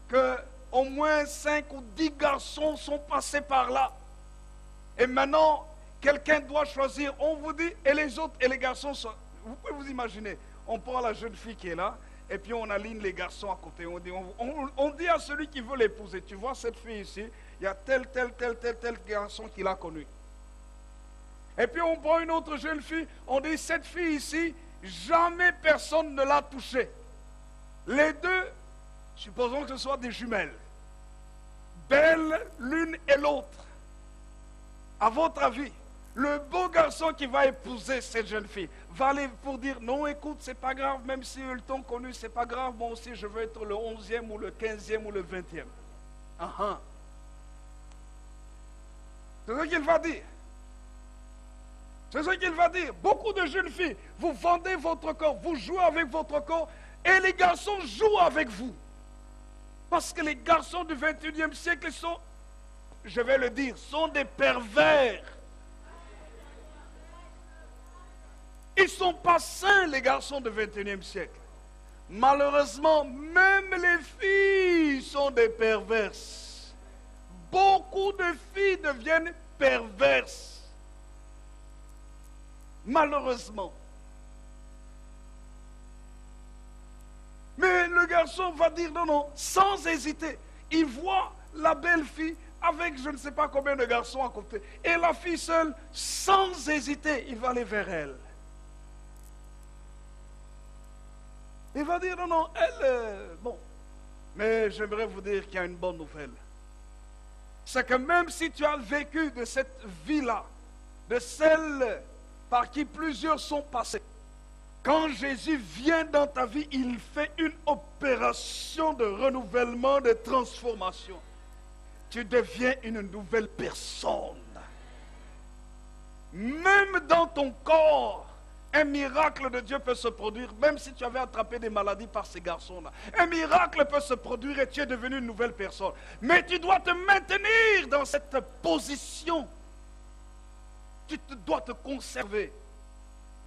que au moins 5 ou 10 garçons sont passés par là. Et maintenant, quelqu'un doit choisir. On vous dit, et les autres, et les garçons sont... Vous pouvez vous imaginer, on prend la jeune fille qui est là, et puis on aligne les garçons à côté. On dit à celui qui veut l'épouser, tu vois cette fille ici, il y a tel garçon qui l'a connu. Et puis on prend une autre jeune fille, on dit, cette fille ici, jamais personne ne l'a touchée. Les deux, supposons que ce soit des jumelles, belles l'une et l'autre. À votre avis, Le beau garçon qui va épouser cette jeune fille va aller pour dire non, écoute, c'est pas grave, même si ils t'ont connu, c'est pas grave, moi aussi je veux être le 11e ou le 15e ou le 20e. Ah ah. C'est ce qu'il va dire. C'est ce qu'il va dire. Beaucoup de jeunes filles, vous vendez votre corps, vous jouez avec votre corps, et les garçons jouent avec vous. Parce que les garçons du 21e siècle sont, je vais le dire, sont des pervers. Ils ne sont pas sains, les garçons du 21e siècle. Malheureusement, même les filles sont des perverses. Beaucoup de filles deviennent perverses. Malheureusement. Mais le garçon va dire non, non, sans hésiter. Il voit la belle fille avec je ne sais pas combien de garçons à côté. Et la fille seule, sans hésiter, il va aller vers elle. Il va dire non, non, elle, bon. Mais j'aimerais vous dire qu'il y a une bonne nouvelle. C'est que même si tu as vécu de cette vie-là, de celle par qui plusieurs sont passés, quand Jésus vient dans ta vie, il fait une opération de renouvellement, de transformation. Tu deviens une nouvelle personne. Même dans ton corps, un miracle de Dieu peut se produire, même si tu avais attrapé des maladies par ces garçons-là. Un miracle peut se produire et tu es devenu une nouvelle personne. Mais tu dois te maintenir dans cette position. Tu dois te conserver.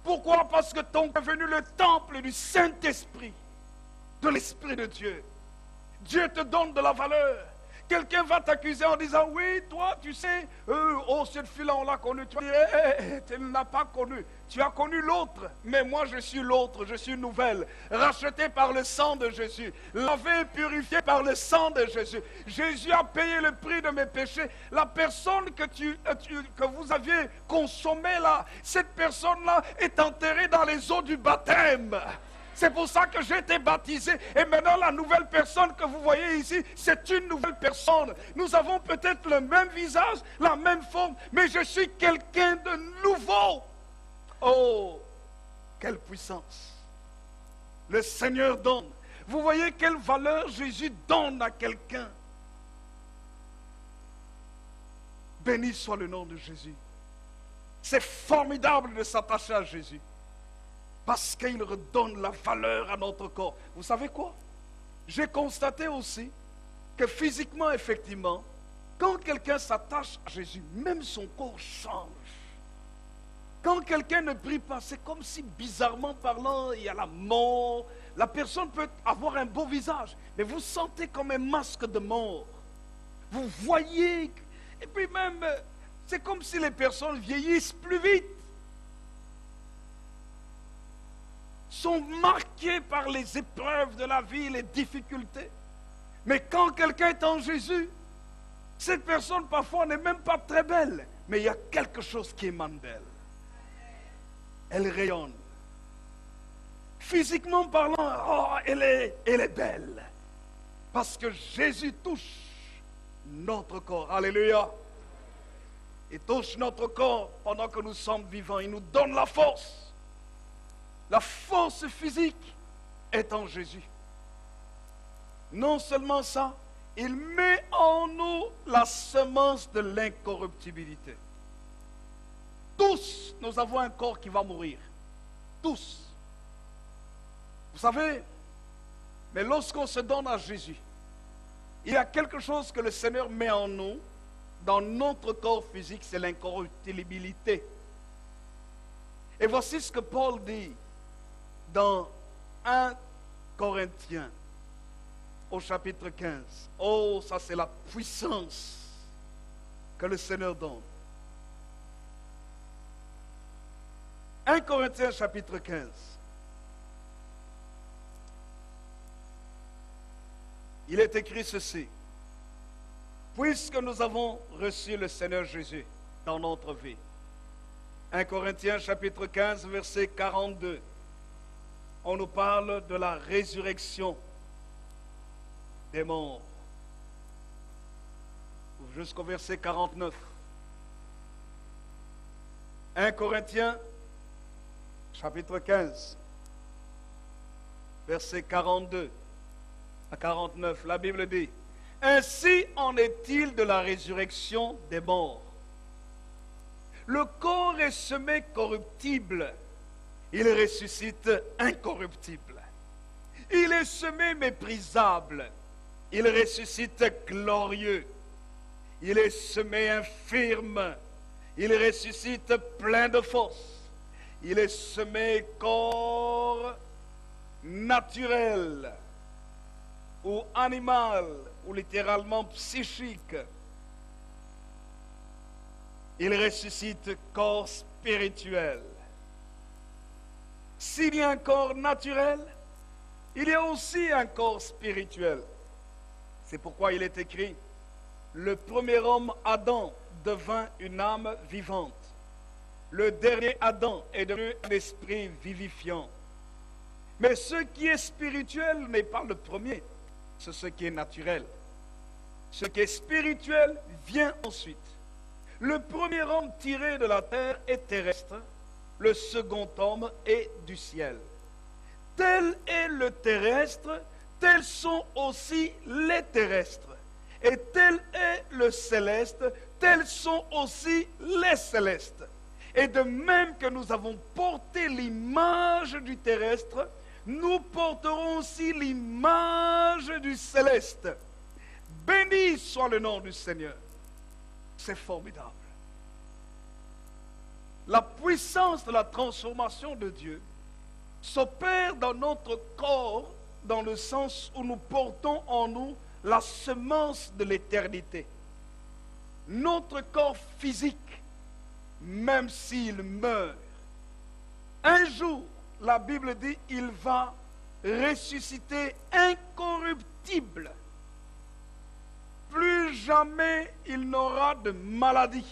Pourquoi? Parce que ton est devenu le temple du Saint-Esprit, de l'Esprit de Dieu. Dieu te donne de la valeur. Quelqu'un va t'accuser en disant, oui, toi, tu sais, oh, cette fille-là, on l'a connue. Tu vas dire, tu ne l'as pas connue. Tu as connu l'autre, mais moi, je suis l'autre, je suis nouvelle, rachetée par le sang de Jésus, lavée et purifiée par le sang de Jésus. Jésus a payé le prix de mes péchés. La personne que vous aviez consommée là, cette personne-là est enterrée dans les eaux du baptême. C'est pour ça que j'ai été baptisé. Et maintenant, la nouvelle personne que vous voyez ici, c'est une nouvelle personne. Nous avons peut-être le même visage, la même forme, mais je suis quelqu'un de nouveau. Oh, quelle puissance. Le Seigneur donne. Vous voyez quelle valeur Jésus donne à quelqu'un. Béni soit le nom de Jésus. C'est formidable de s'attacher à Jésus. Parce qu'il redonne la valeur à notre corps. Vous savez quoi? J'ai constaté aussi que physiquement, effectivement, quand quelqu'un s'attache à Jésus, même son corps change. Quand quelqu'un ne prie pas, c'est comme si bizarrement parlant, il y a la mort. La personne peut avoir un beau visage, mais vous sentez comme un masque de mort. Vous voyez, et puis même, c'est comme si les personnes vieillissent plus vite. Sont marqués par les épreuves de la vie, les difficultés. Mais quand quelqu'un est en Jésus, cette personne parfois n'est même pas très belle, mais il y a quelque chose qui émane d'elle. Elle rayonne. Physiquement parlant, oh, elle est belle. Parce que Jésus touche notre corps. Alléluia. Il touche notre corps pendant que nous sommes vivants. Il nous donne la force. La force physique est en Jésus. Non seulement ça, il met en nous la semence de l'incorruptibilité. Tous, nous avons un corps qui va mourir. Tous. Vous savez, mais lorsqu'on se donne à Jésus, il y a quelque chose que le Seigneur met en nous, dans notre corps physique, c'est l'incorruptibilité. Et voici ce que Paul dit dans 1 Corinthiens, au chapitre 15. Oh, ça c'est la puissance que le Seigneur donne. 1 Corinthiens, chapitre 15. Il est écrit ceci. Puisque nous avons reçu le Seigneur Jésus dans notre vie. 1 Corinthiens, chapitre 15, verset 42. On nous parle de la résurrection des morts. Jusqu'au verset 49. 1 Corinthiens, chapitre 15, versets 42 à 49, la Bible dit, « Ainsi en est-il de la résurrection des morts. Le corps est semé corruptible, il ressuscite incorruptible. Il est semé méprisable, il ressuscite glorieux. Il est semé infirme, il ressuscite plein de force. Il est semé corps naturel ou animal ou littéralement psychique. Il ressuscite corps spirituel. S'il y a un corps naturel, il y a aussi un corps spirituel. C'est pourquoi il est écrit, le premier homme, Adam, devint une âme vivante. Le dernier Adam est devenu un esprit vivifiant. Mais ce qui est spirituel n'est pas le premier, c'est ce qui est naturel. Ce qui est spirituel vient ensuite. Le premier homme tiré de la terre est terrestre, le second homme est du ciel. Tel est le terrestre, tels sont aussi les terrestres. Et tel est le céleste, tels sont aussi les célestes. Et de même que nous avons porté l'image du terrestre, nous porterons aussi l'image du céleste. Béni soit le nom du Seigneur. C'est formidable. La puissance de la transformation de Dieu s'opère dans notre corps, dans le sens où nous portons en nous la semence de l'éternité. Notre corps physique, même s'il meurt, un jour, la Bible dit, il va ressusciter incorruptible. Plus jamais il n'aura de maladie.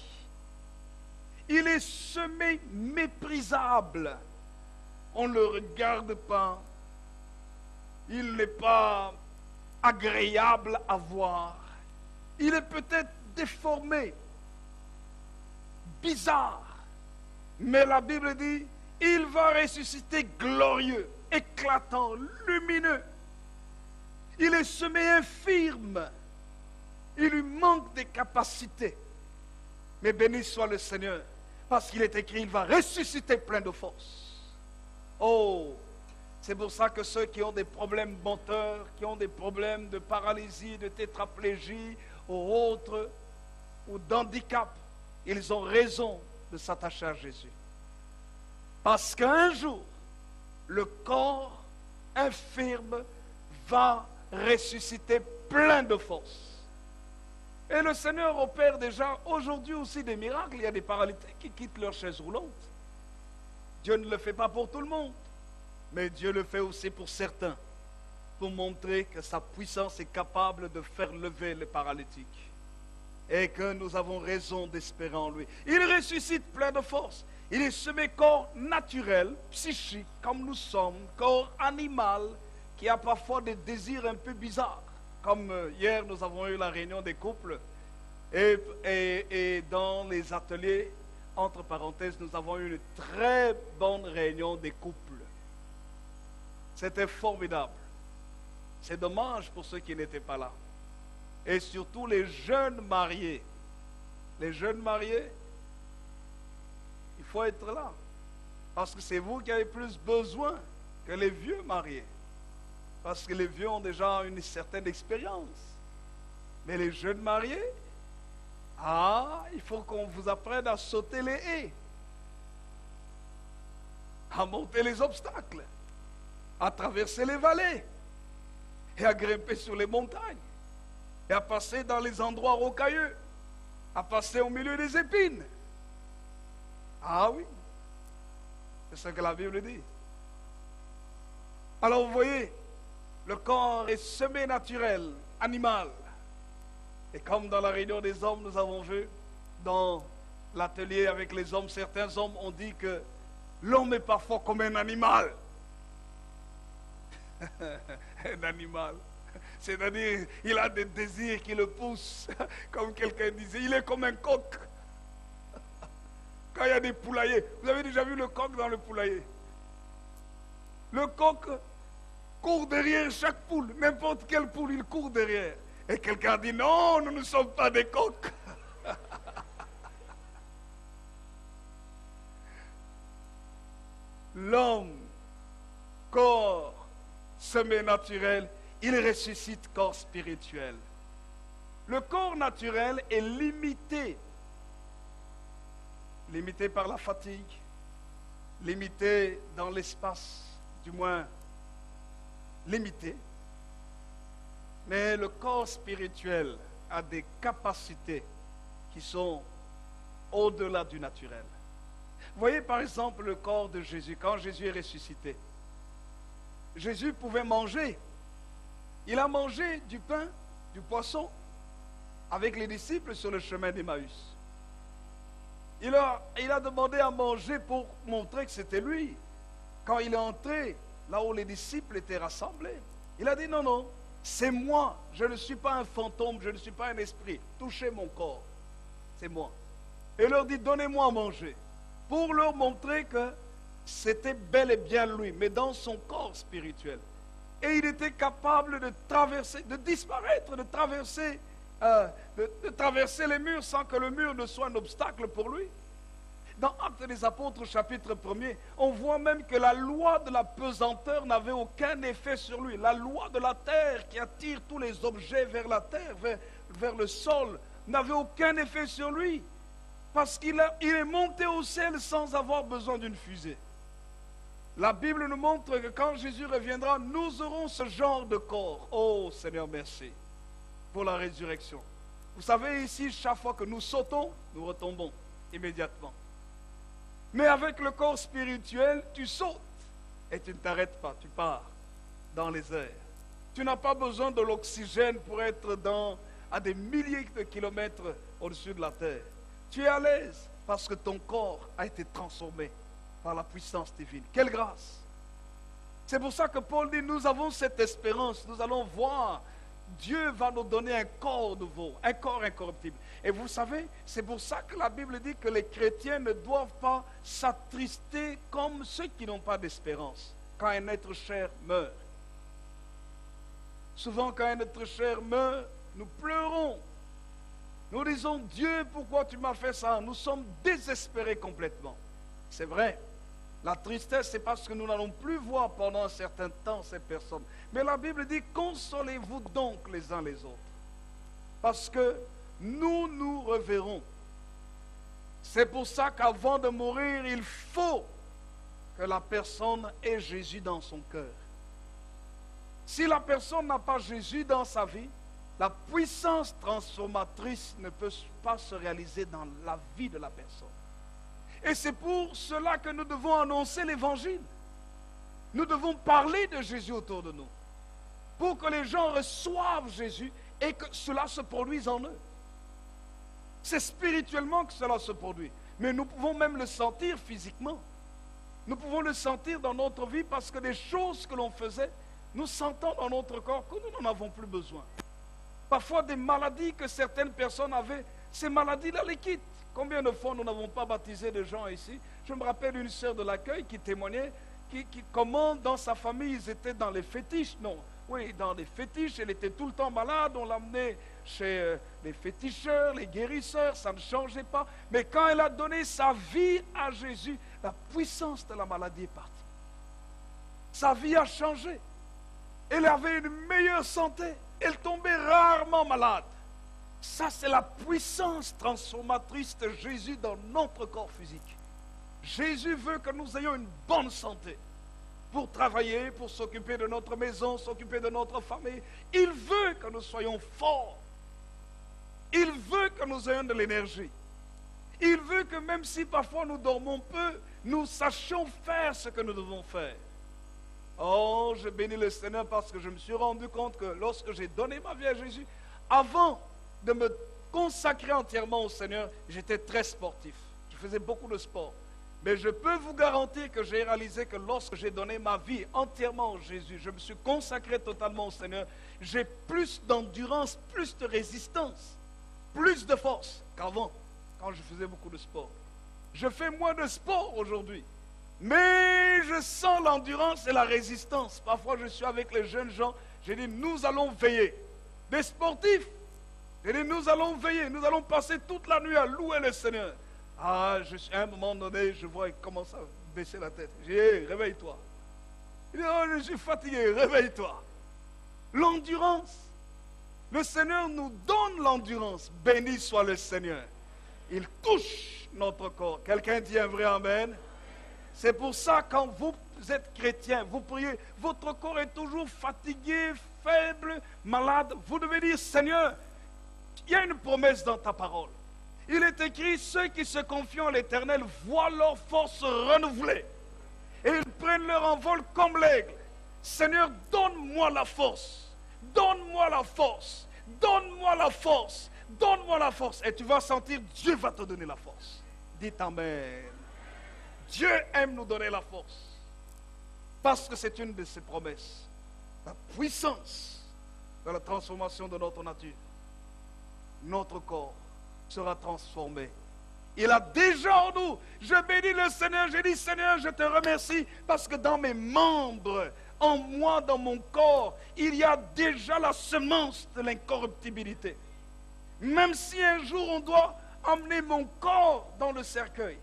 Il est semé méprisable. On ne le regarde pas. Il n'est pas agréable à voir. Il est peut-être déformé, bizarre. Mais la Bible dit, il va ressusciter glorieux, éclatant, lumineux. Il est semé infirme. Il lui manque des capacités. Mais béni soit le Seigneur, parce qu'il est écrit, il va ressusciter plein de force. Oh, c'est pour ça que ceux qui ont des problèmes moteurs, qui ont des problèmes de paralysie, de tétraplégie ou autres, ou d'handicap, ils ont raison de s'attacher à Jésus. Parce qu'un jour, le corps infirme va ressusciter plein de force. Et le Seigneur opère déjà aujourd'hui aussi des miracles. Il y a des paralytiques qui quittent leur chaise roulante. Dieu ne le fait pas pour tout le monde, mais Dieu le fait aussi pour certains, pour montrer que sa puissance est capable de faire lever les paralytiques et que nous avons raison d'espérer en lui. Il ressuscite plein de force. Il est semé corps naturel, psychique, comme nous sommes, corps animal, qui a parfois des désirs un peu bizarres. Comme hier, nous avons eu la réunion des couples et dans les ateliers, entre parenthèses, nous avons eu une très bonne réunion des couples. C'était formidable. C'est dommage pour ceux qui n'étaient pas là. Et surtout les jeunes mariés. Les jeunes mariés, il faut être là. Parce que c'est vous qui avez plus besoin que les vieux mariés. Parce que les vieux ont déjà une certaine expérience. Mais les jeunes mariés, il faut qu'on vous apprenne à sauter les haies, à monter les obstacles, à traverser les vallées, et à grimper sur les montagnes, et à passer dans les endroits rocailleux, à passer au milieu des épines. Ah oui, c'est ce que la Bible dit. Alors vous voyez, le corps est semé naturel, animal. Et comme dans la réunion des hommes, nous avons vu, dans l'atelier avec les hommes, certains hommes ont dit que l'homme est parfois comme un animal. Un animal. C'est-à-dire, il a des désirs qui le poussent. Comme quelqu'un disait, il est comme un coq. Quand il y a des poulaillers, vous avez déjà vu le coq dans le poulailler? Le coq court derrière chaque poule, n'importe quelle poule, il court derrière. Et quelqu'un dit non, nous ne sommes pas des coqs. L'homme, corps semi-naturel, il ressuscite corps spirituel. Le corps naturel est limité. Limité par la fatigue, limité dans l'espace, du moins limité. Mais le corps spirituel a des capacités qui sont au-delà du naturel. Vous voyez par exemple le corps de Jésus, quand Jésus est ressuscité. Jésus pouvait manger. Il a mangé du pain, du poisson, avec les disciples sur le chemin d'Emmaüs. Il a demandé à manger pour montrer que c'était lui. Quand il est entré, là où les disciples étaient rassemblés, il a dit non, non, c'est moi. Je ne suis pas un fantôme, je ne suis pas un esprit. Touchez mon corps, c'est moi. Et il leur dit, donnez-moi à manger. Pour leur montrer que c'était bel et bien lui, mais dans son corps spirituel. Et il était capable de traverser, de disparaître, de traverser les murs sans que le mur ne soit un obstacle pour lui. Dans Actes des Apôtres, chapitre 1er, on voit même que la loi de la pesanteur n'avait aucun effet sur lui. La loi de la terre qui attire tous les objets vers la terre, vers le sol, n'avait aucun effet sur lui. Parce qu'il est monté au ciel sans avoir besoin d'une fusée. La Bible nous montre que quand Jésus reviendra, nous aurons ce genre de corps. Oh Seigneur, merci pour la résurrection. Vous savez, ici, chaque fois que nous sautons, nous retombons immédiatement. Mais avec le corps spirituel, tu sautes et tu ne t'arrêtes pas, tu pars dans les airs. Tu n'as pas besoin de l'oxygène pour être à des milliers de kilomètres au-dessus de la terre. Tu es à l'aise parce que ton corps a été transformé par la puissance divine. Quelle grâce! C'est pour ça que Paul dit, nous avons cette espérance, nous allons voir, Dieu va nous donner un corps nouveau, un corps incorruptible. Et vous savez, c'est pour ça que la Bible dit que les chrétiens ne doivent pas s'attrister comme ceux qui n'ont pas d'espérance quand un être cher meurt. Souvent quand un être cher meurt, nous pleurons. Nous disons, Dieu, pourquoi tu m'as fait ça? Nous sommes désespérés complètement. C'est vrai. La tristesse, c'est parce que nous n'allons plus voir pendant un certain temps ces personnes. Mais la Bible dit, consolez-vous donc les uns les autres. Parce que nous nous reverrons. C'est pour ça qu'avant de mourir, il faut que la personne ait Jésus dans son cœur. Si la personne n'a pas Jésus dans sa vie, la puissance transformatrice ne peut pas se réaliser dans la vie de la personne. Et c'est pour cela que nous devons annoncer l'évangile. Nous devons parler de Jésus autour de nous. Pour que les gens reçoivent Jésus et que cela se produise en eux. C'est spirituellement que cela se produit. Mais nous pouvons même le sentir physiquement. Nous pouvons le sentir dans notre vie parce que des choses que l'on faisait, nous sentons dans notre corps que nous n'en avons plus besoin. Parfois des maladies que certaines personnes avaient, ces maladies-là les quittent. Combien de fois nous n'avons pas baptisé des gens ici? Je me rappelle une sœur de l'accueil qui témoignait comment dans sa famille ils étaient dans les fétiches. Non, oui, dans les fétiches, elle était tout le temps malade, on l'amenait chez les féticheurs, les guérisseurs, ça ne changeait pas. Mais quand elle a donné sa vie à Jésus, la puissance de la maladie est partie. Sa vie a changé. Elle avait une meilleure santé. Elle tombait rarement malade. Ça, c'est la puissance transformatrice de Jésus dans notre corps physique. Jésus veut que nous ayons une bonne santé pour travailler, pour s'occuper de notre maison, s'occuper de notre famille. Il veut que nous soyons forts. Il veut que nous ayons de l'énergie. Il veut que même si parfois nous dormons peu, nous sachions faire ce que nous devons faire. Oh, je bénis le Seigneur parce que je me suis rendu compte que lorsque j'ai donné ma vie à Jésus, avant de me consacrer entièrement au Seigneur, j'étais très sportif. Je faisais beaucoup de sport. Mais je peux vous garantir que j'ai réalisé que lorsque j'ai donné ma vie entièrement à Jésus, je me suis consacré totalement au Seigneur, j'ai plus d'endurance, plus de résistance, plus de force qu'avant, quand je faisais beaucoup de sport. Je fais moins de sport aujourd'hui. Mais je sens l'endurance et la résistance. Parfois, je suis avec les jeunes gens. J'ai dit, nous allons veiller. Des sportifs. J'ai dit, nous allons veiller. Nous allons passer toute la nuit à louer le Seigneur. Ah, à un moment donné, je vois, il commence à baisser la tête. J'ai dit, hey, réveille-toi. Il dit, oh, je suis fatigué, réveille-toi. L'endurance. Le Seigneur nous donne l'endurance. Béni soit le Seigneur. Il touche notre corps. Quelqu'un dit un vrai amen? C'est pour ça, quand vous êtes chrétien, vous priez, votre corps est toujours fatigué, faible, malade. Vous devez dire, Seigneur, il y a une promesse dans ta parole. Il est écrit, ceux qui se confient en l'Éternel voient leur force renouvelée. Et ils prennent leur envol comme l'aigle. Seigneur, donne-moi la force. Donne-moi la force. Donne-moi la force. Donne-moi la force. Et tu vas sentir, Dieu va te donner la force. Dites Amen. Dieu aime nous donner la force. Parce que c'est une de ses promesses. La puissance de la transformation de notre nature. Notre corps sera transformé. Il a déjà en nous. Je bénis le Seigneur. Je dis, Seigneur, je te remercie parce que dans mes membres, en moi, dans mon corps, il y a déjà la semence de l'incorruptibilité. Même si un jour on doit emmener mon corps dans le cercueil,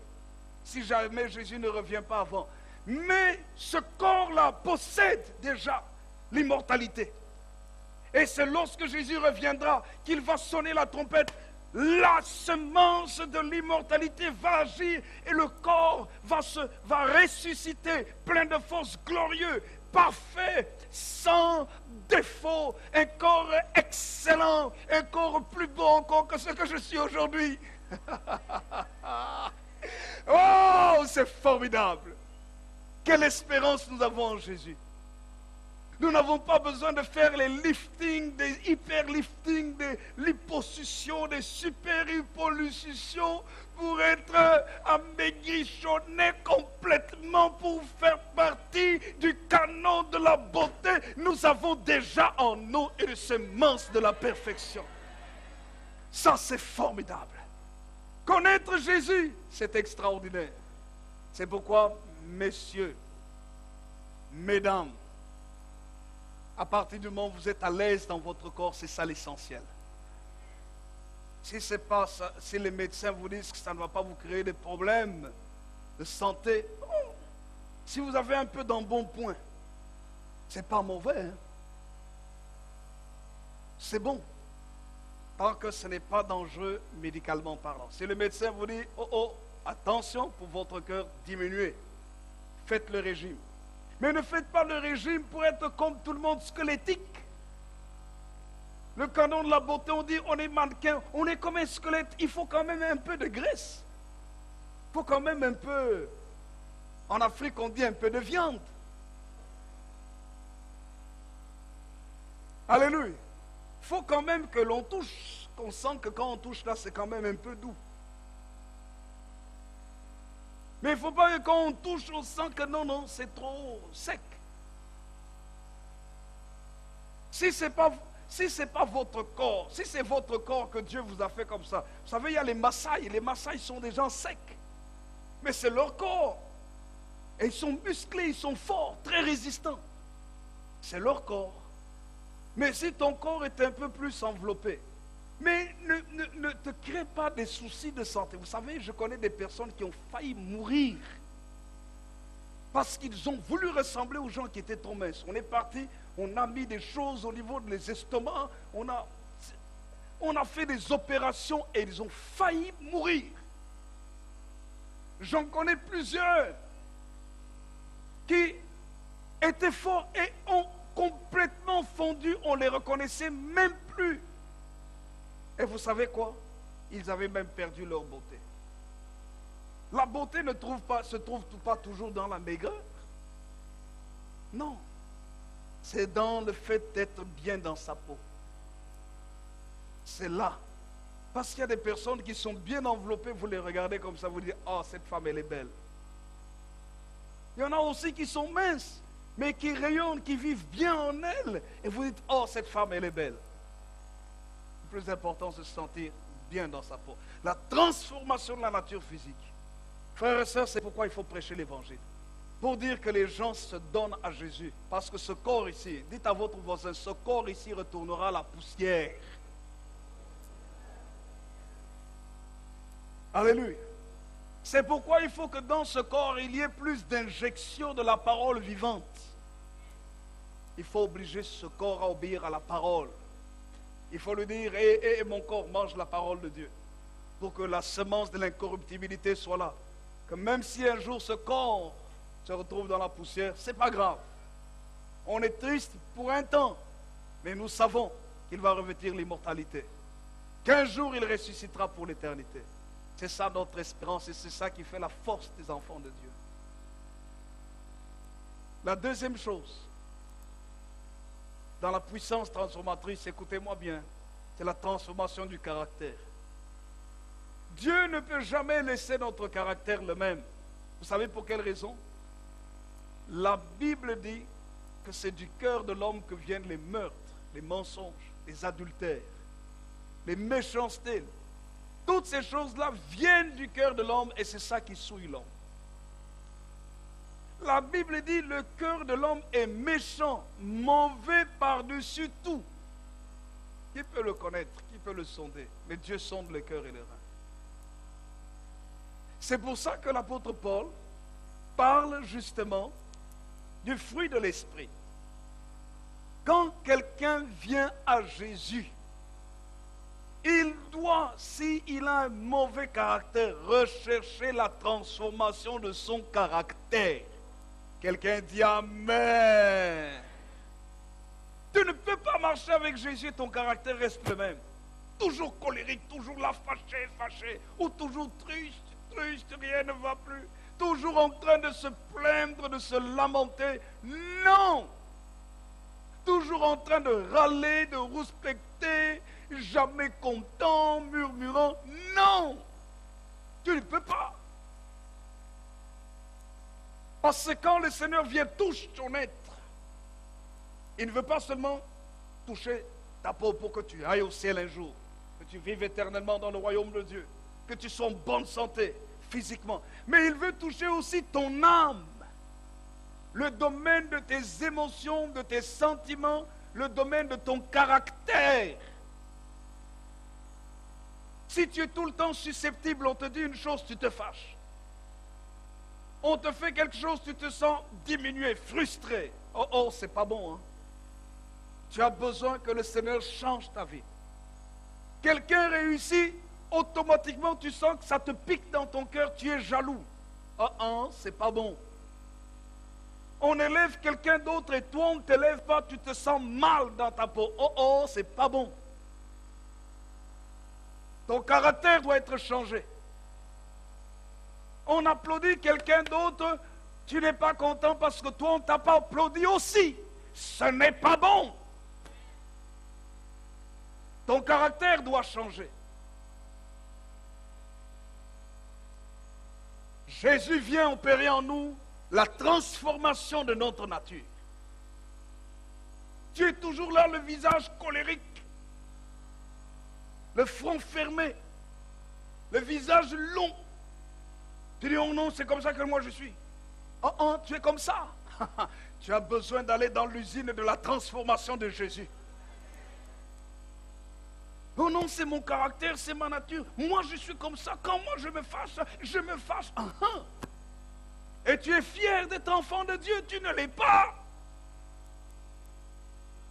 si jamais Jésus ne revient pas avant. Mais ce corps-là possède déjà l'immortalité. Et c'est lorsque Jésus reviendra qu'il va sonner la trompette. La semence de l'immortalité va agir et le corps va ressusciter plein de force, glorieux, parfait, sans défaut, un corps excellent, un corps plus beau encore que ce que je suis aujourd'hui. Oh, c'est formidable. Quelle espérance nous avons en Jésus. Nous n'avons pas besoin de faire les liftings, des hyperliftings, des liposuctions, des super-hypolutions pour être amaigrichonné complètement, pour faire partie du canon de la beauté. Nous avons déjà en nous une semence de la perfection. Ça, c'est formidable. Connaître Jésus, c'est extraordinaire. C'est pourquoi, messieurs, mesdames, à partir du moment où vous êtes à l'aise dans votre corps, c'est ça l'essentiel. Si c'est pas ça, si les médecins vous disent que ça ne va pas vous créer des problèmes de santé, si vous avez un peu d'embonpoint, c'est pas mauvais. Hein? C'est bon. Tant que ce n'est pas dangereux médicalement parlant. Si le médecin vous dit, oh, attention pour votre cœur, diminuez. Faites le régime. Mais ne faites pas le régime pour être comme tout le monde squelettique. Le canon de la beauté, on dit on est mannequin, on est comme un squelette. Il faut quand même un peu de graisse. Il faut quand même un peu, en Afrique on dit un peu de viande. Alléluia. Il faut quand même que l'on touche, qu'on sent que quand on touche là, c'est quand même un peu doux. Mais il ne faut pas que quand on touche, on sent que non, c'est trop sec. Si ce n'est pas votre corps, si c'est votre corps que Dieu vous a fait comme ça, vous savez, il y a les Maasai. Les Maasai sont des gens secs. Mais c'est leur corps. Et ils sont musclés, ils sont forts, très résistants. C'est leur corps. Mais si ton corps est un peu plus enveloppé, mais ne te crée pas des soucis de santé. Vous savez, je connais des personnes qui ont failli mourir parce qu'ils ont voulu ressembler aux gens qui étaient trop minces. On est parti, on a mis des choses au niveau des estomacs, on a fait des opérations et ils ont failli mourir. J'en connais plusieurs qui étaient forts et ont complètement fondu, on ne les reconnaissait même plus. Et vous savez quoi? Ils avaient même perdu leur beauté. La beauté ne se trouve pas toujours dans la maigreur. Non. C'est dans le fait d'être bien dans sa peau. C'est là. Parce qu'il y a des personnes qui sont bien enveloppées, vous les regardez comme ça, vous dites, oh, cette femme, elle est belle. Il y en a aussi qui sont minces, mais qui rayonnent, qui vivent bien en elles. Et vous dites, oh, cette femme, elle est belle. Le plus important, c'est de se sentir bien dans sa peau. La transformation de la nature physique. Frères et sœurs, c'est pourquoi il faut prêcher l'évangile. Pour dire que les gens se donnent à Jésus. Parce que ce corps ici, dites à votre voisin, ce corps ici retournera à la poussière. Alléluia. C'est pourquoi il faut que dans ce corps, il y ait plus d'injection de la parole vivante. Il faut obliger ce corps à obéir à la parole. Il faut lui dire, mon corps, mange la parole de Dieu. Pour que la semence de l'incorruptibilité soit là. Que même si un jour ce corps se retrouve dans la poussière, c'est pas grave. On est triste pour un temps, mais nous savons qu'il va revêtir l'immortalité. Qu'un jour il ressuscitera pour l'éternité. C'est ça notre espérance et c'est ça qui fait la force des enfants de Dieu. La deuxième chose, dans la puissance transformatrice, écoutez-moi bien, c'est la transformation du caractère. Dieu ne peut jamais laisser notre caractère le même. Vous savez pour quelle raison? La Bible dit que c'est du cœur de l'homme que viennent les meurtres, les mensonges, les adultères, les méchancetés. Toutes ces choses-là viennent du cœur de l'homme et c'est ça qui souille l'homme. La Bible dit le cœur de l'homme est méchant, mauvais par-dessus tout. Qui peut le connaître? Qui peut le sonder? Mais Dieu sonde le cœur et les reins. C'est pour ça que l'apôtre Paul parle justement du fruit de l'esprit. Quand quelqu'un vient à Jésus, il doit, s'il a un mauvais caractère, rechercher la transformation de son caractère. Quelqu'un dit Amen. Tu ne peux pas marcher avec Jésus et ton caractère reste le même. Toujours colérique, toujours là fâché, ou toujours triste, rien ne va plus. Toujours en train de se plaindre, de se lamenter. Non! Toujours en train de râler, de rouspecter, jamais content, murmurant. Non! Tu ne peux pas. Parce que quand le Seigneur vient toucher ton être, il ne veut pas seulement toucher ta peau pour que tu ailles au ciel un jour, que tu vives éternellement dans le royaume de Dieu, que tu sois en bonne santé physiquement, mais il veut toucher aussi ton âme, le domaine de tes émotions, de tes sentiments, le domaine de ton caractère. Si tu es tout le temps susceptible, on te dit une chose, tu te fâches. On te fait quelque chose, tu te sens diminué, frustré. Oh, c'est pas bon, hein? Tu as besoin que le Seigneur change ta vie. Quelqu'un réussit, automatiquement tu sens que ça te pique dans ton cœur, tu es jaloux. C'est pas bon. On élève quelqu'un d'autre et toi on ne t'élève pas, tu te sens mal dans ta peau. C'est pas bon. Ton caractère doit être changé. On applaudit quelqu'un d'autre, tu n'es pas content parce que toi on ne t'a pas applaudi aussi. Ce n'est pas bon. Ton caractère doit changer. Jésus vient opérer en nous la transformation de notre nature. Tu es toujours là, le visage colérique, le front fermé, le visage long. Tu dis, oh non, c'est comme ça que moi je suis. Tu es comme ça. Tu as besoin d'aller dans l'usine de la transformation de Jésus. Oh non, c'est mon caractère, c'est ma nature. Moi, je suis comme ça. Quand moi, je me fâche, je me fâche. Et tu es fier d'être enfant de Dieu, tu ne l'es pas.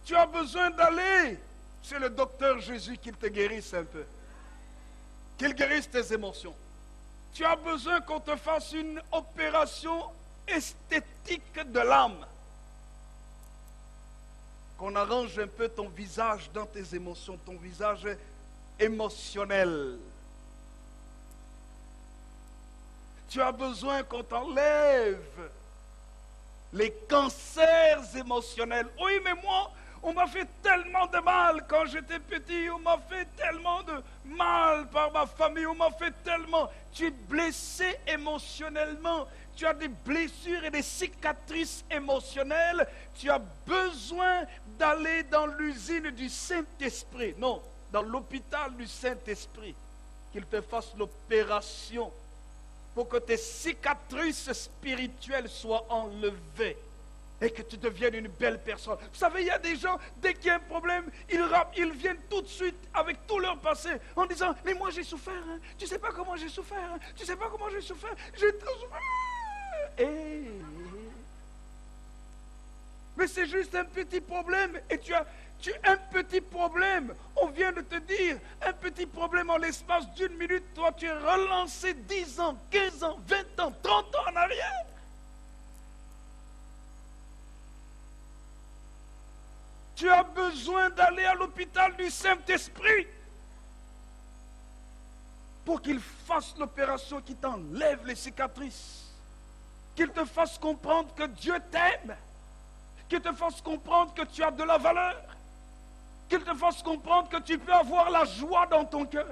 Tu as besoin d'aller chez le docteur Jésus qu'il te guérisse un peu. Qu'il guérisse tes émotions. Tu as besoin qu'on te fasse une opération esthétique de l'âme. Qu'on arrange un peu ton visage dans tes émotions, ton visage émotionnel. Tu as besoin qu'on t'enlève les cancers émotionnels. Oui, mais moi, on m'a fait tellement de mal quand j'étais petit, on m'a fait tellement de mal par ma famille, on m'a fait tellement. Tu es blessé émotionnellement. Tu as des blessures et des cicatrices émotionnelles. Tu as besoin d'aller dans l'usine du Saint-Esprit. Non, dans l'hôpital du Saint-Esprit. Qu'il te fasse l'opération pour que tes cicatrices spirituelles soient enlevées et que tu deviennes une belle personne. Vous savez, il y a des gens, dès qu'il y a un problème, ils viennent tout de suite avec tout leur passé en disant, mais moi j'ai souffert, hein. Tu sais pas comment j'ai souffert, hein. Tu sais pas comment j'ai souffert, j'ai tout souffert. Mais c'est juste un petit problème et tu as un petit problème. On vient de te dire, un petit problème en l'espace d'une minute, toi tu es relancé 10 ans, 15 ans, 20 ans, 30 ans en arrière. Tu as besoin d'aller à l'hôpital du Saint-Esprit pour qu'il fasse l'opération qui t'enlève les cicatrices, qu'il te fasse comprendre que Dieu t'aime, qu'il te fasse comprendre que tu as de la valeur, qu'il te fasse comprendre que tu peux avoir la joie dans ton cœur.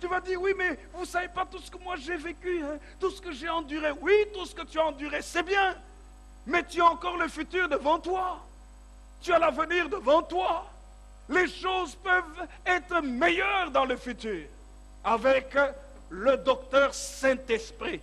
Tu vas dire, oui, mais vous ne savez pas tout ce que moi j'ai vécu, hein, tout ce que j'ai enduré. Oui, tout ce que tu as enduré, c'est bien, mais tu as encore le futur devant toi. Tu as l'avenir devant toi. Les choses peuvent être meilleures dans le futur avec le docteur Saint-Esprit.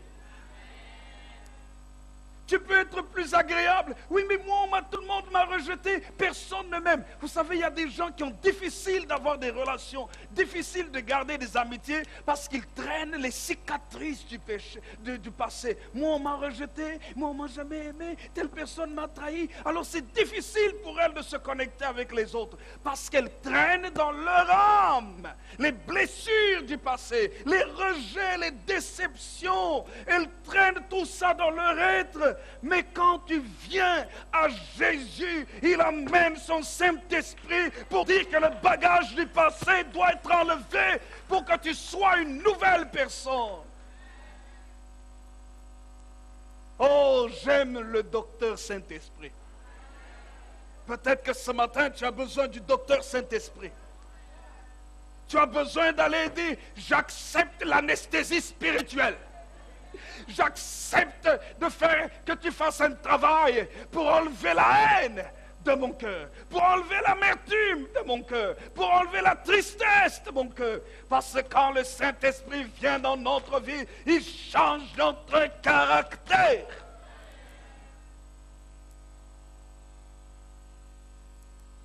Tu peux être plus agréable. Oui, mais moi, tout le monde m'a rejeté. Personne ne m'aime. Vous savez, il y a des gens qui ont difficile d'avoir des relations, difficile de garder des amitiés parce qu'ils traînent les cicatrices du péché, du passé. Moi, on m'a rejeté. Moi, on m'a jamais aimé. Telle personne m'a trahi. Alors, c'est difficile pour elles de se connecter avec les autres parce qu'elles traînent dans leur âme les blessures du passé, les rejets, les déceptions. Elles traînent tout ça dans leur être. Mais quand tu viens à Jésus, il amène son Saint-Esprit pour dire que le bagage du passé doit être enlevé pour que tu sois une nouvelle personne. Oh, j'aime le docteur Saint-Esprit. Peut-être que ce matin, tu as besoin du docteur Saint-Esprit. Tu as besoin d'aller dire, j'accepte l'anesthésie spirituelle. J'accepte de faire que tu fasses un travail pour enlever la haine de mon cœur, pour enlever l'amertume de mon cœur, pour enlever la tristesse de mon cœur. Parce que quand le Saint-Esprit vient dans notre vie, il change notre caractère.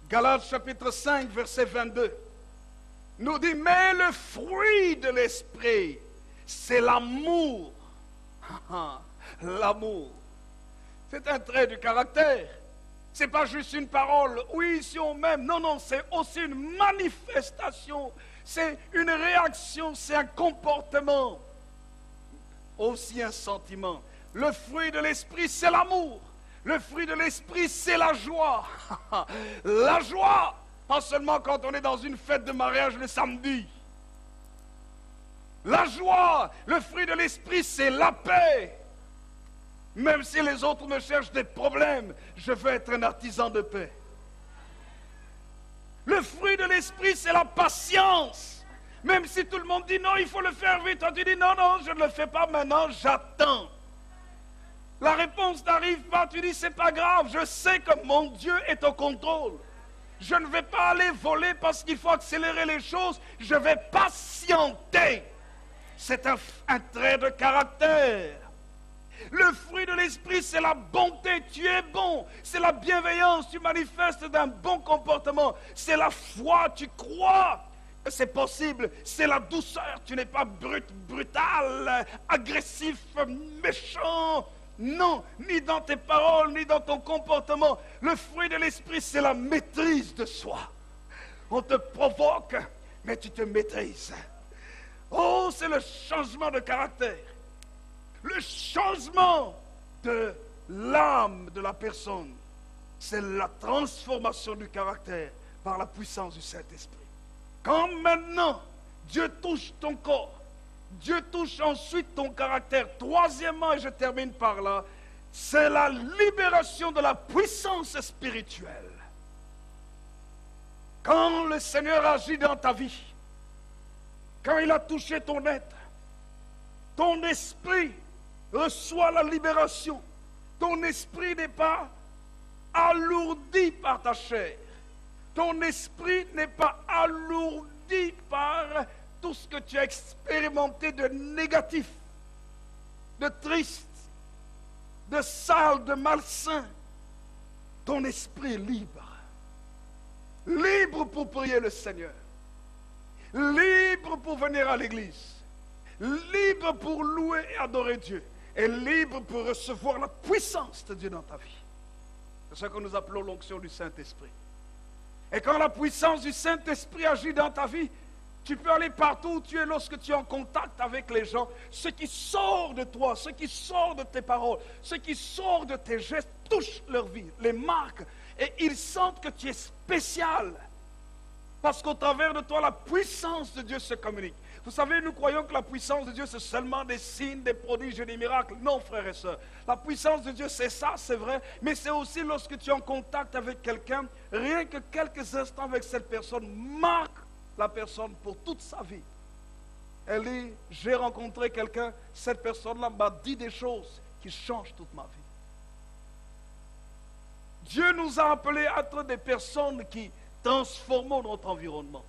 Galates chapitre 5, verset 22, nous dit, mais le fruit de l'Esprit, c'est l'amour. L'amour, c'est un trait du caractère. C'est pas juste une parole. Oui, si on m'aime. Non, non, c'est aussi une manifestation. C'est une réaction, c'est un comportement. Aussi un sentiment. Le fruit de l'esprit, c'est l'amour. Le fruit de l'esprit, c'est la joie. La joie, pas seulement quand on est dans une fête de mariage le samedi. La joie, le fruit de l'esprit, c'est la paix. Même si les autres me cherchent des problèmes, je veux être un artisan de paix. Le fruit de l'esprit, c'est la patience. Même si tout le monde dit non, il faut le faire vite. Toi, tu dis non, non, je ne le fais pas maintenant, j'attends. La réponse n'arrive pas, tu dis c'est pas grave, je sais que mon Dieu est au contrôle. Je ne vais pas aller voler parce qu'il faut accélérer les choses, je vais patienter. C'est un trait de caractère. Le fruit de l'esprit, c'est la bonté. Tu es bon. C'est la bienveillance. Tu manifestes d'un bon comportement. C'est la foi. Tu crois que c'est possible. C'est la douceur. Tu n'es pas brutal, agressif, méchant. Non, ni dans tes paroles, ni dans ton comportement. Le fruit de l'esprit, c'est la maîtrise de soi. On te provoque, mais tu te maîtrises. Oh, c'est le changement de caractère. Le changement de l'âme de la personne. C'est la transformation du caractère par la puissance du Saint-Esprit. Quand maintenant, Dieu touche ton corps, Dieu touche ensuite ton caractère. Troisièmement, et je termine par là, c'est la libération de la puissance spirituelle. Quand le Seigneur agit dans ta vie, quand il a touché ton être, ton esprit reçoit la libération. Ton esprit n'est pas alourdi par ta chair. Ton esprit n'est pas alourdi par tout ce que tu as expérimenté de négatif. de triste, de sale, de malsain, ton esprit est libre. Libre pour prier le Seigneur. Libre pour venir à l'église. Libre pour louer et adorer Dieu. Et libre pour recevoir la puissance de Dieu dans ta vie. C'est ce que nous appelons l'onction du Saint-Esprit. Et quand la puissance du Saint-Esprit agit dans ta vie, tu peux aller partout où tu es lorsque tu es en contact avec les gens. Ce qui sort de toi, ce qui sort de tes paroles, ce qui sort de tes gestes touche leur vie, les marque. Et ils sentent que tu es spécial. Parce qu'au travers de toi, la puissance de Dieu se communique. Vous savez, nous croyons que la puissance de Dieu, c'est seulement des signes, des prodiges et des miracles. Non, frères et sœurs. La puissance de Dieu, c'est ça, c'est vrai. Mais c'est aussi lorsque tu es en contact avec quelqu'un, rien que quelques instants avec cette personne marque la personne pour toute sa vie. Elle dit, j'ai rencontré quelqu'un, cette personne-là m'a dit des choses qui changent toute ma vie. Dieu nous a appelés à être des personnes qui transformons notre environnement.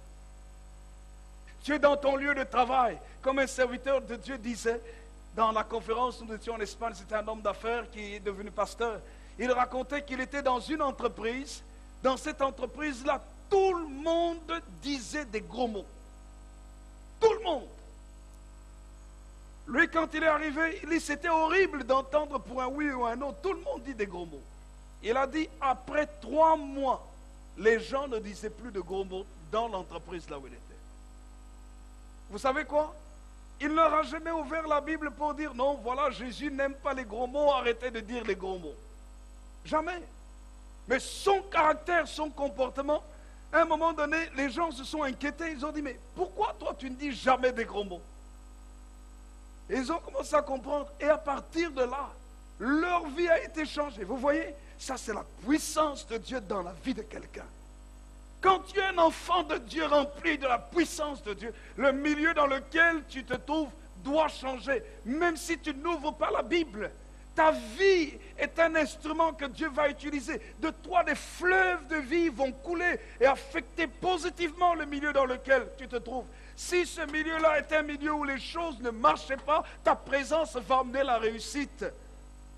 Tu es dans ton lieu de travail, comme un serviteur de Dieu disait dans la conférence où nous étions en Espagne, c'était un homme d'affaires qui est devenu pasteur. Il racontait qu'il était dans une entreprise. Dans cette entreprise-là, tout le monde disait des gros mots. Tout le monde. Lui, quand il est arrivé, il dit c'était horrible d'entendre pour un oui ou un non. Tout le monde dit des gros mots. Il a dit, après 3 mois, les gens ne disaient plus de gros mots dans l'entreprise là où il était. Vous savez quoi? Il leur a jamais ouvert la Bible pour dire, non, voilà, Jésus n'aime pas les gros mots, arrêtez de dire les gros mots. Jamais. Mais son caractère, son comportement, à un moment donné, les gens se sont inquiétés. Ils ont dit, mais pourquoi toi tu ne dis jamais des gros mots? Et ils ont commencé à comprendre. Et à partir de là, leur vie a été changée. Vous voyez, ça c'est la puissance de Dieu dans la vie de quelqu'un. Quand tu es un enfant de Dieu rempli de la puissance de Dieu, le milieu dans lequel tu te trouves doit changer. Même si tu n'ouvres pas la Bible, ta vie est un instrument que Dieu va utiliser. De toi, des fleuves de vie vont couler et affecter positivement le milieu dans lequel tu te trouves. Si ce milieu-là est un milieu où les choses ne marchaient pas, ta présence va amener la réussite.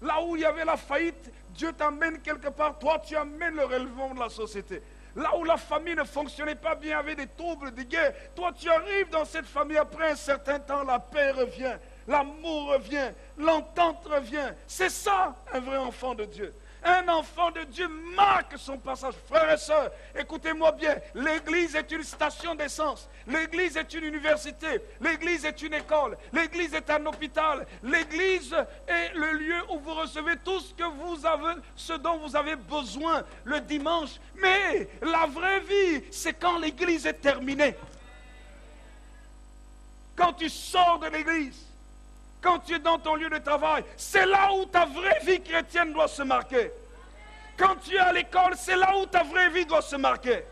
Là où il y avait la faillite, Dieu t'amène quelque part, toi tu amènes le relèvement de la société. Là où la famille ne fonctionnait pas bien, avait des troubles, des guerres, toi tu arrives dans cette famille, après un certain temps, la paix revient, l'amour revient, l'entente revient. C'est ça un vrai enfant de Dieu. Un enfant de Dieu marque son passage. Frères et sœurs, écoutez-moi bien, l'église est une station d'essence, l'église est une université, l'église est une école, l'église est un hôpital, l'église est le lieu où vous recevez tout ce que vous avez, ce dont vous avez besoin le dimanche. Mais la vraie vie, c'est quand l'église est terminée. Quand tu sors de l'église, quand tu es dans ton lieu de travail, c'est là où ta vraie vie chrétienne doit se marquer. Quand tu es à l'école, c'est là où ta vraie vie doit se marquer.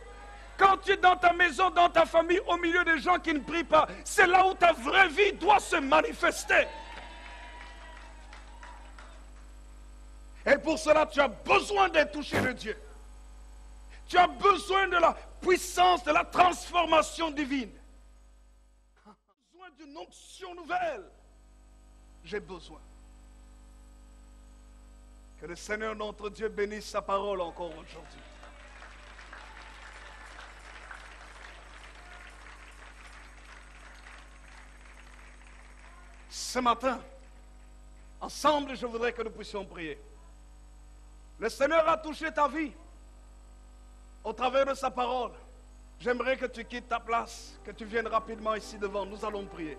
Quand tu es dans ta maison, dans ta famille, au milieu des gens qui ne prient pas, c'est là où ta vraie vie doit se manifester. Et pour cela, tu as besoin d'être touché de Dieu. Tu as besoin de la puissance, de la transformation divine. Tu as besoin d'une onction nouvelle. J'ai besoin. Que le Seigneur notre Dieu bénisse sa parole encore aujourd'hui. Ce matin, ensemble, je voudrais que nous puissions prier. Le Seigneur a touché ta vie au travers de sa parole. J'aimerais que tu quittes ta place, que tu viennes rapidement ici devant. Nous allons prier.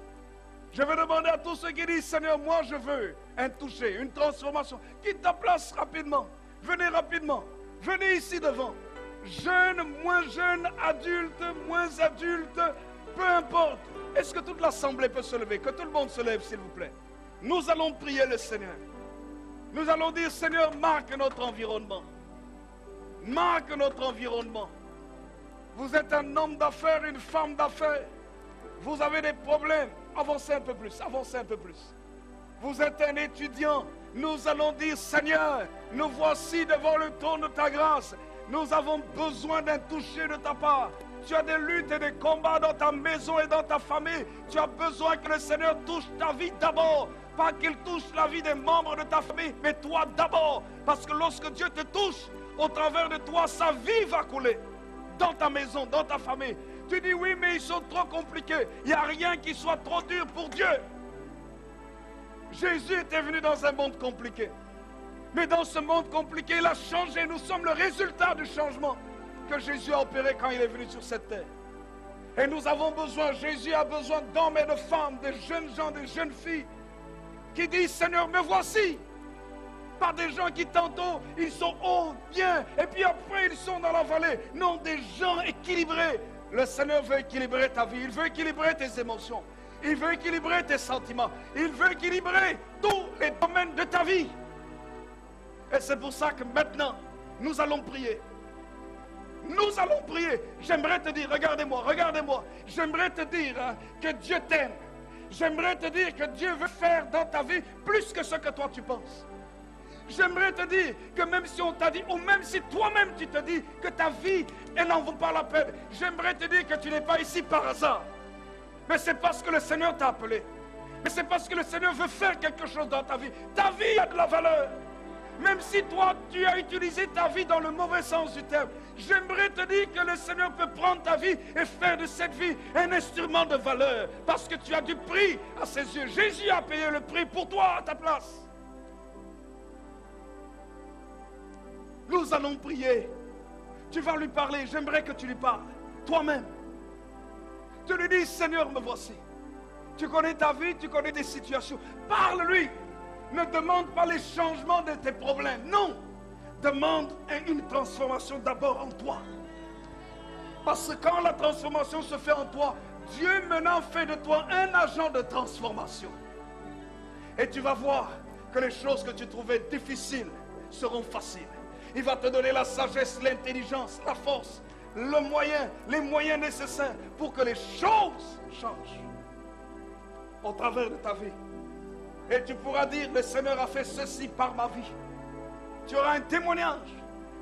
Je vais demander à tous ceux qui disent, Seigneur, moi je veux un toucher, une transformation. Quitte ta place rapidement. Venez rapidement. Venez ici devant. Jeune, moins jeune, adulte, moins adulte, peu importe. Est-ce que toute l'assemblée peut se lever? Que tout le monde se lève, s'il vous plaît. Nous allons prier le Seigneur. Nous allons dire, Seigneur, marque notre environnement. Marque notre environnement. Vous êtes un homme d'affaires, une femme d'affaires. Vous avez des problèmes. Avancez un peu plus, avancez un peu plus. Vous êtes un étudiant. Nous allons dire, Seigneur, nous voici devant le trône de ta grâce. Nous avons besoin d'un toucher de ta part. Tu as des luttes et des combats dans ta maison et dans ta famille. Tu as besoin que le Seigneur touche ta vie d'abord. Pas qu'il touche la vie des membres de ta famille, mais toi d'abord. Parce que lorsque Dieu te touche, au travers de toi, sa vie va couler. Dans ta maison, dans ta famille. Tu dis oui, mais ils sont trop compliqués. Il n'y a rien qui soit trop dur pour Dieu. Jésus était venu dans un monde compliqué. Mais dans ce monde compliqué, il a changé. Nous sommes le résultat du changement que Jésus a opéré quand il est venu sur cette terre. Et nous avons besoin, Jésus a besoin d'hommes et de femmes, de jeunes gens, de jeunes filles, qui disent, Seigneur, me voici. Pas des gens qui tantôt, ils sont hauts, bien, et puis après ils sont dans la vallée. Non, des gens équilibrés. Le Seigneur veut équilibrer ta vie, il veut équilibrer tes émotions, il veut équilibrer tes sentiments, il veut équilibrer tous les domaines de ta vie. Et c'est pour ça que maintenant, nous allons prier. Nous allons prier. J'aimerais te dire, regardez-moi, regardez-moi. J'aimerais te dire que Dieu t'aime. J'aimerais te dire que Dieu veut faire dans ta vie plus que ce que toi tu penses. J'aimerais te dire que même si on t'a dit, ou même si toi-même tu te dis que ta vie, elle n'en vaut pas la peine, j'aimerais te dire que tu n'es pas ici par hasard. Mais c'est parce que le Seigneur t'a appelé. Mais c'est parce que le Seigneur veut faire quelque chose dans ta vie. Ta vie a de la valeur. Même si toi, tu as utilisé ta vie dans le mauvais sens du terme, j'aimerais te dire que le Seigneur peut prendre ta vie et faire de cette vie un instrument de valeur. Parce que tu as du prix à ses yeux. Jésus a payé le prix pour toi à ta place. Nous allons prier. Tu vas lui parler. J'aimerais que tu lui parles. Toi-même. Tu lui dis, Seigneur, me voici. Tu connais ta vie, tu connais tes situations. Parle-lui. Ne demande pas les changements de tes problèmes. Non. Demande une transformation d'abord en toi. Parce que quand la transformation se fait en toi, Dieu maintenant fait de toi un agent de transformation. Et tu vas voir que les choses que tu trouvais difficiles seront faciles. Il va te donner la sagesse, l'intelligence, la force, le moyen, les moyens nécessaires pour que les choses changent au travers de ta vie. Et tu pourras dire, le Seigneur a fait ceci par ma vie. Tu auras un témoignage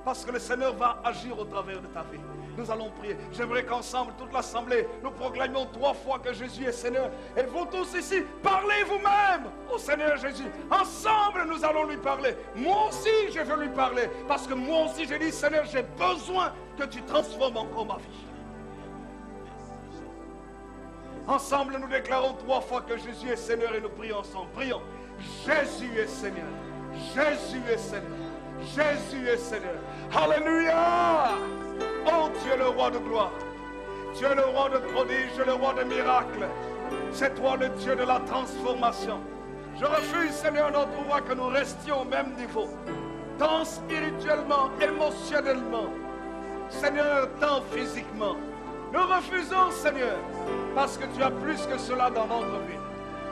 parce que le Seigneur va agir au travers de ta vie. Nous allons prier. J'aimerais qu'ensemble, toute l'assemblée, nous proclamions 3 fois que Jésus est Seigneur. Et vous tous ici, parlez vous-même au Seigneur Jésus. Ensemble, nous allons lui parler. Moi aussi, je veux lui parler. Parce que moi aussi, j'ai dit, Seigneur, j'ai besoin que tu transformes encore ma vie. Ensemble, nous déclarons 3 fois que Jésus est Seigneur et nous prions ensemble. Prions. Jésus est Seigneur. Jésus est Seigneur. Jésus est Seigneur. Alléluia. Oh, tu es le roi de gloire. Tu es le roi de prodiges, le roi de miracles. C'est toi le Dieu de la transformation. Je refuse, Seigneur, notre roi, que nous restions au même niveau. Tant spirituellement, émotionnellement. Seigneur, tant physiquement. Nous refusons, Seigneur, parce que tu as plus que cela dans notre vie.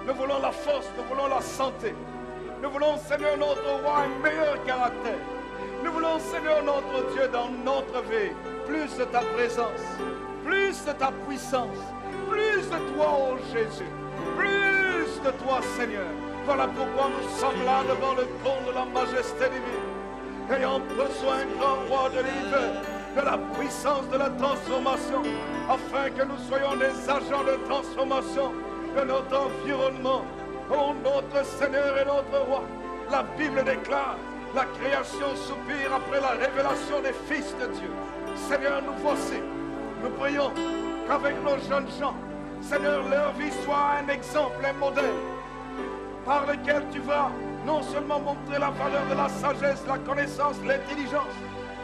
Nous voulons la force, nous voulons la santé. Nous voulons, Seigneur, notre roi, un meilleur caractère. Nous voulons, Seigneur, notre Dieu, dans notre vie, plus de ta présence, plus de ta puissance, plus de toi, oh Jésus, plus de toi, Seigneur. Voilà pourquoi nous sommes là devant le trône de la majesté divine, ayant besoin, grand roi de l'univers, de la puissance de la transformation, afin que nous soyons des agents de transformation de notre environnement. Oh, notre Seigneur et notre roi, la Bible déclare, la création soupire après la révélation des fils de Dieu. Seigneur, nous voici. Nous prions qu'avec nos jeunes gens, Seigneur, leur vie soit un exemple, un modèle, par lequel tu vas non seulement montrer la valeur de la sagesse, la connaissance, l'intelligence,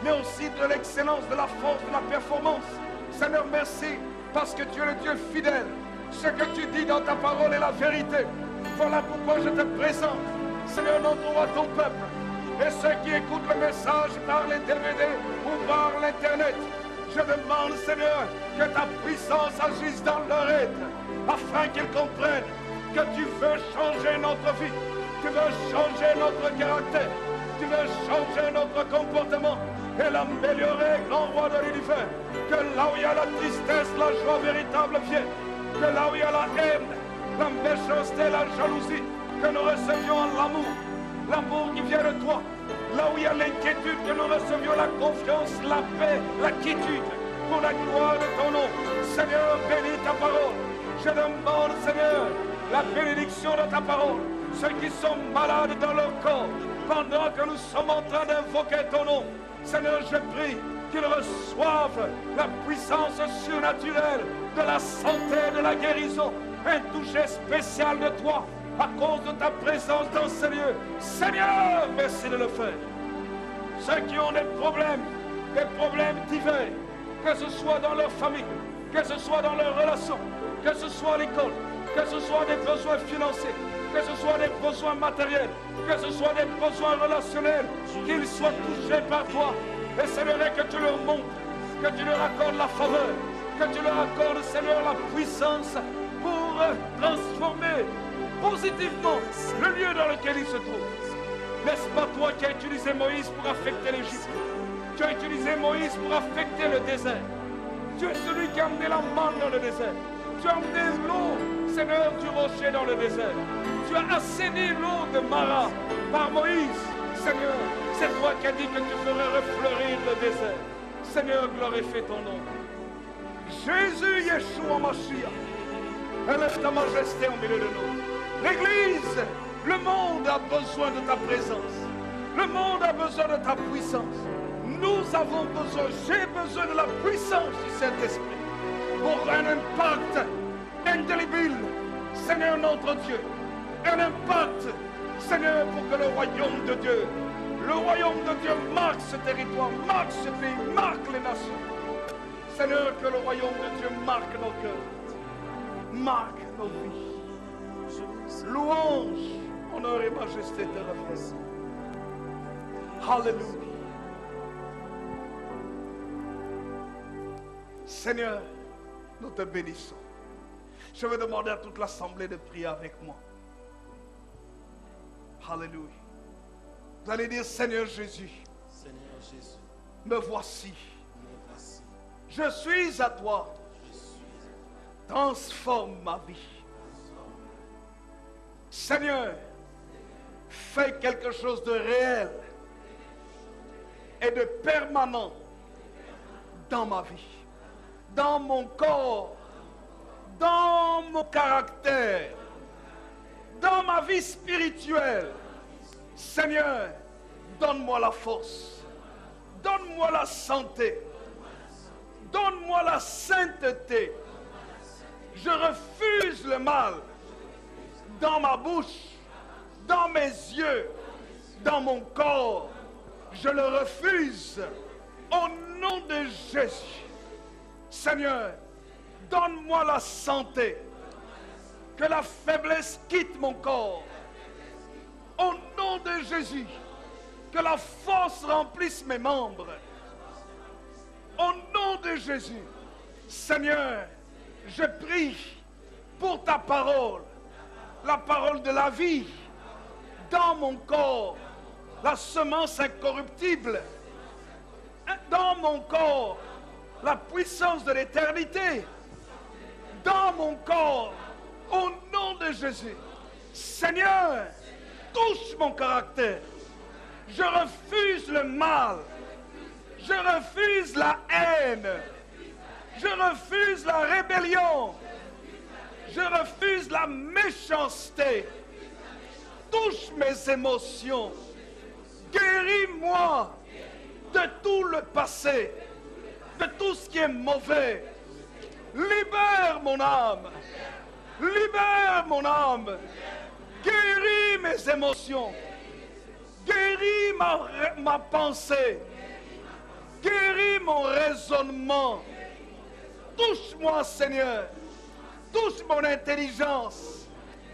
mais aussi de l'excellence, de la force, de la performance. Seigneur, merci, parce que tu es le Dieu fidèle. Ce que tu dis dans ta parole est la vérité. Voilà pourquoi je te présente, Seigneur, notre roi, ton peuple, et ceux qui écoutent le message par les DVD ou par l'Internet. Je demande, Seigneur, que ta puissance agisse dans leur être, afin qu'ils comprennent que tu veux changer notre vie, tu veux changer notre caractère, tu veux changer notre comportement et l'améliorer, grand roi de l'univers. Que là où il y a la tristesse, la joie véritable vienne. Que là où il y a la haine, la méchanceté, la jalousie, que nous recevions l'amour, l'amour qui vient de toi. Là où il y a l'inquiétude, que nous recevions la confiance, la paix, la quiétude. pour la gloire de ton nom. Seigneur, bénis ta parole. Je demande, Seigneur, la bénédiction de ta parole. Ceux qui sont malades dans leur corps, pendant que nous sommes en train d'invoquer ton nom, Seigneur, je prie qu'ils reçoivent la puissance surnaturelle de la santé et de la guérison. Un toucher spécial de toi à cause de ta présence dans ce lieu. Seigneur, merci de le faire. Ceux qui ont des problèmes divers, que ce soit dans leur famille, que ce soit dans leurs relations, que ce soit à l'école, que ce soit des besoins financiers, que ce soit des besoins matériels, que ce soit des besoins relationnels, qu'ils soient touchés par toi. Et Seigneur, que tu leur montres, que tu leur accordes la faveur, que tu leur accordes, Seigneur, la puissance pour transformer positivement le lieu dans lequel ils se trouvent. N'est-ce pas toi qui as utilisé Moïse pour affecter l'Égypte? Tu as utilisé Moïse pour affecter le désert. Tu es celui qui a amené la manne dans le désert. Tu as amené l'eau, Seigneur, du rocher dans le désert. Tu as assaini l'eau de Mara par Moïse. Seigneur, c'est toi qui as dit que tu ferais refleurir le désert. Seigneur, glorifie ton nom. Jésus, Yeshua, Mashiach, élève ta majesté au milieu de nous. L'Église, le monde a besoin de ta présence. Le monde a besoin de ta puissance. Nous avons besoin, j'ai besoin de la puissance du Saint-Esprit pour un impact indélébile, Seigneur notre Dieu. Un impact, Seigneur, pour que le royaume de Dieu marque ce territoire, marque ce pays, marque les nations. Seigneur, que le royaume de Dieu marque nos cœurs, marque nos vies. Louange, honneur et majesté te reviennent. Alléluia. Seigneur, nous te bénissons. Je vais demander à toute l'assemblée de prier avec moi. Alléluia. Vous allez dire, Seigneur Jésus, me voici. Je suis à toi. Transforme ma vie. Seigneur, fais quelque chose de réel et de permanent dans ma vie, dans mon corps, dans mon caractère, dans ma vie spirituelle. Seigneur, donne-moi la force, donne-moi la santé, donne-moi la sainteté. Je refuse le mal dans ma bouche, dans mes yeux, dans mon corps. Je le refuse au nom de Jésus. Seigneur, donne-moi la santé, que la faiblesse quitte mon corps. Au nom de Jésus, que la force remplisse mes membres. Au nom de Jésus, Seigneur, je prie pour ta parole, la parole de la vie, dans mon corps, la semence incorruptible, dans mon corps, la puissance de l'éternité, dans mon corps, au nom de Jésus. Seigneur, touche mon caractère. Je refuse le mal. Je refuse la haine. Je refuse la rébellion. Je refuse la méchanceté. Touche mes émotions. Guéris-moi de tout le passé, de tout ce qui est mauvais. Libère mon âme. Libère mon âme. Guéris mes émotions. Guéris ma pensée. Guéris mon raisonnement. Touche-moi, Seigneur. Touche mon intelligence.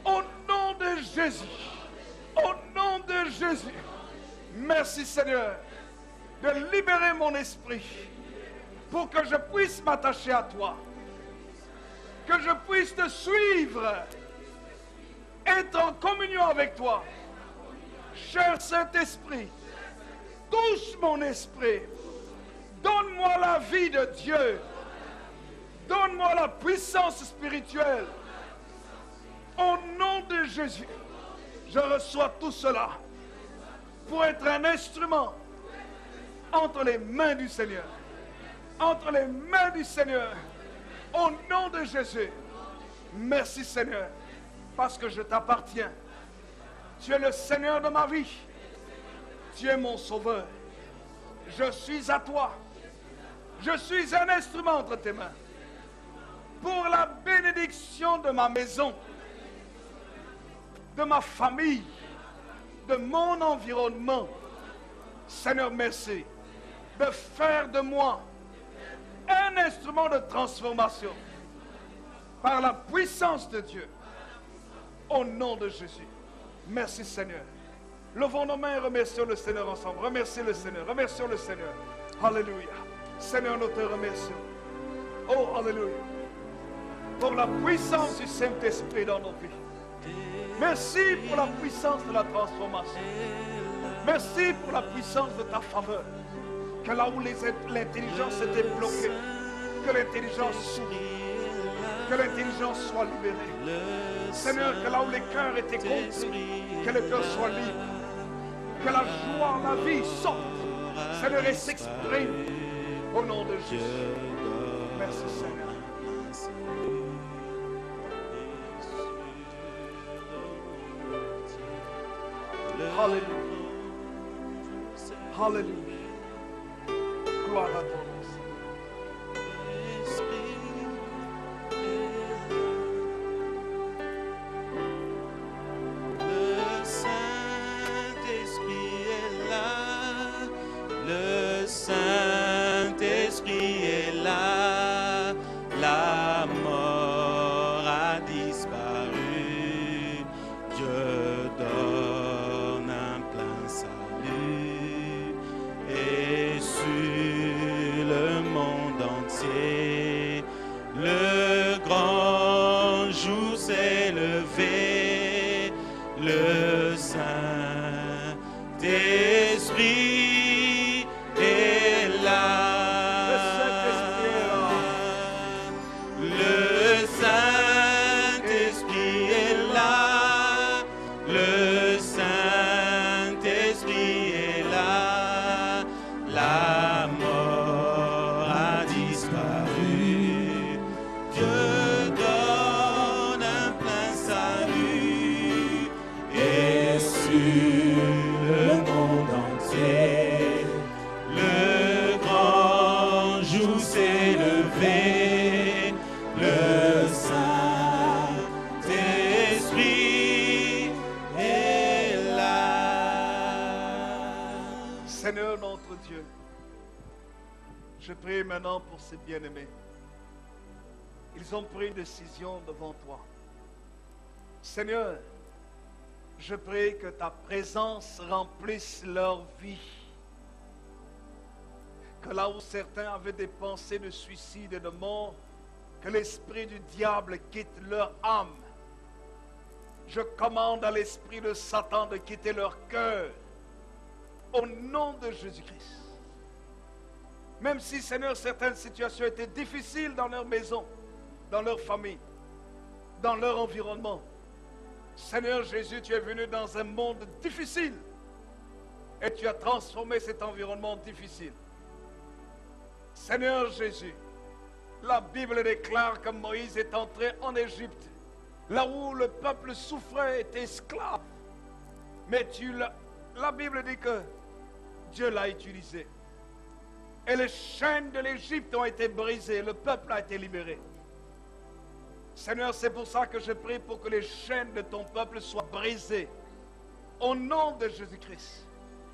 Au nom de Jésus. Au nom de Jésus. Merci, Seigneur, de libérer mon esprit pour que je puisse m'attacher à toi. Que je puisse te suivre. Être en communion avec toi. Cher Saint-Esprit, touche mon esprit. Donne-moi la vie de Dieu. Donne-moi la puissance spirituelle. Au nom de Jésus, je reçois tout cela pour être un instrument entre les mains du Seigneur. entre les mains du Seigneur. Au nom de Jésus. Merci Seigneur, parce que je t'appartiens. Tu es le Seigneur de ma vie. Tu es mon sauveur. Je suis à toi. Je suis un instrument entre tes mains. Pour la bénédiction de ma maison, de ma famille, de mon environnement. Seigneur, merci de faire de moi un instrument de transformation par la puissance de Dieu. Au nom de Jésus. Merci Seigneur. Levons nos mains et remercions le Seigneur ensemble. Remercions le Seigneur. Remercions le Seigneur. Alléluia. Seigneur, nous te remercions. Oh, alléluia. Pour la puissance du Saint-Esprit dans nos vies. Merci pour la puissance de la transformation. Merci pour la puissance de ta faveur. Que là où l'intelligence était bloquée, que l'intelligence s'ouvre. Que l'intelligence soit libérée. Seigneur, que là où les cœurs étaient compris, que le cœur soit libre. Que la joie, la vie sorte. Seigneur, et s'exprime au nom de Jésus. Merci Seigneur. Alléluia. Alléluia. Gloire à toi. Seigneur notre Dieu, je prie maintenant pour ces bien-aimés. Ils ont pris une décision devant toi. Seigneur, je prie que ta présence remplisse leur vie. Que là où certains avaient des pensées de suicide et de mort, que l'esprit du diable quitte leur âme. Je commande à l'esprit de Satan de quitter leur cœur. Au nom de Jésus-Christ. Même si, Seigneur, certaines situations étaient difficiles dans leur maison, dans leur famille, dans leur environnement. Seigneur Jésus, tu es venu dans un monde difficile et tu as transformé cet environnement difficile. Seigneur Jésus, la Bible déclare que Moïse est entré en Égypte, là où le peuple souffrait, était esclave. Mais la Bible dit que Dieu l'a utilisé. Et les chaînes de l'Égypte ont été brisées. Le peuple a été libéré. Seigneur, c'est pour ça que je prie pour que les chaînes de ton peuple soient brisées. Au nom de Jésus-Christ.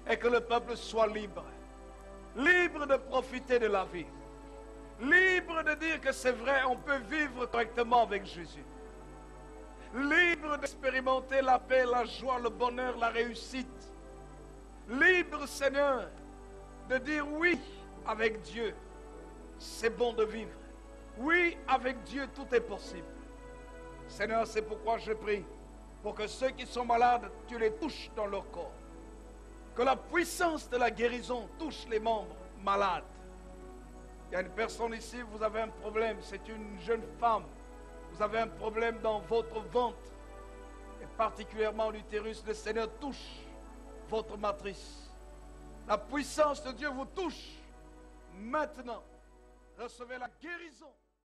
Et que le peuple soit libre. Libre de profiter de la vie. Libre de dire que c'est vrai, on peut vivre correctement avec Jésus. Libre d'expérimenter la paix, la joie, le bonheur, la réussite. Libre, Seigneur, de dire oui avec Dieu. C'est bon de vivre. Oui, avec Dieu, tout est possible. Seigneur, c'est pourquoi je prie pour que ceux qui sont malades, tu les touches dans leur corps. Que la puissance de la guérison touche les membres malades. Il y a une personne ici, vous avez un problème, c'est une jeune femme. Vous avez un problème dans votre ventre, et particulièrement l'utérus. Le Seigneur touche votre matrice. La puissance de Dieu vous touche maintenant. recevez la guérison.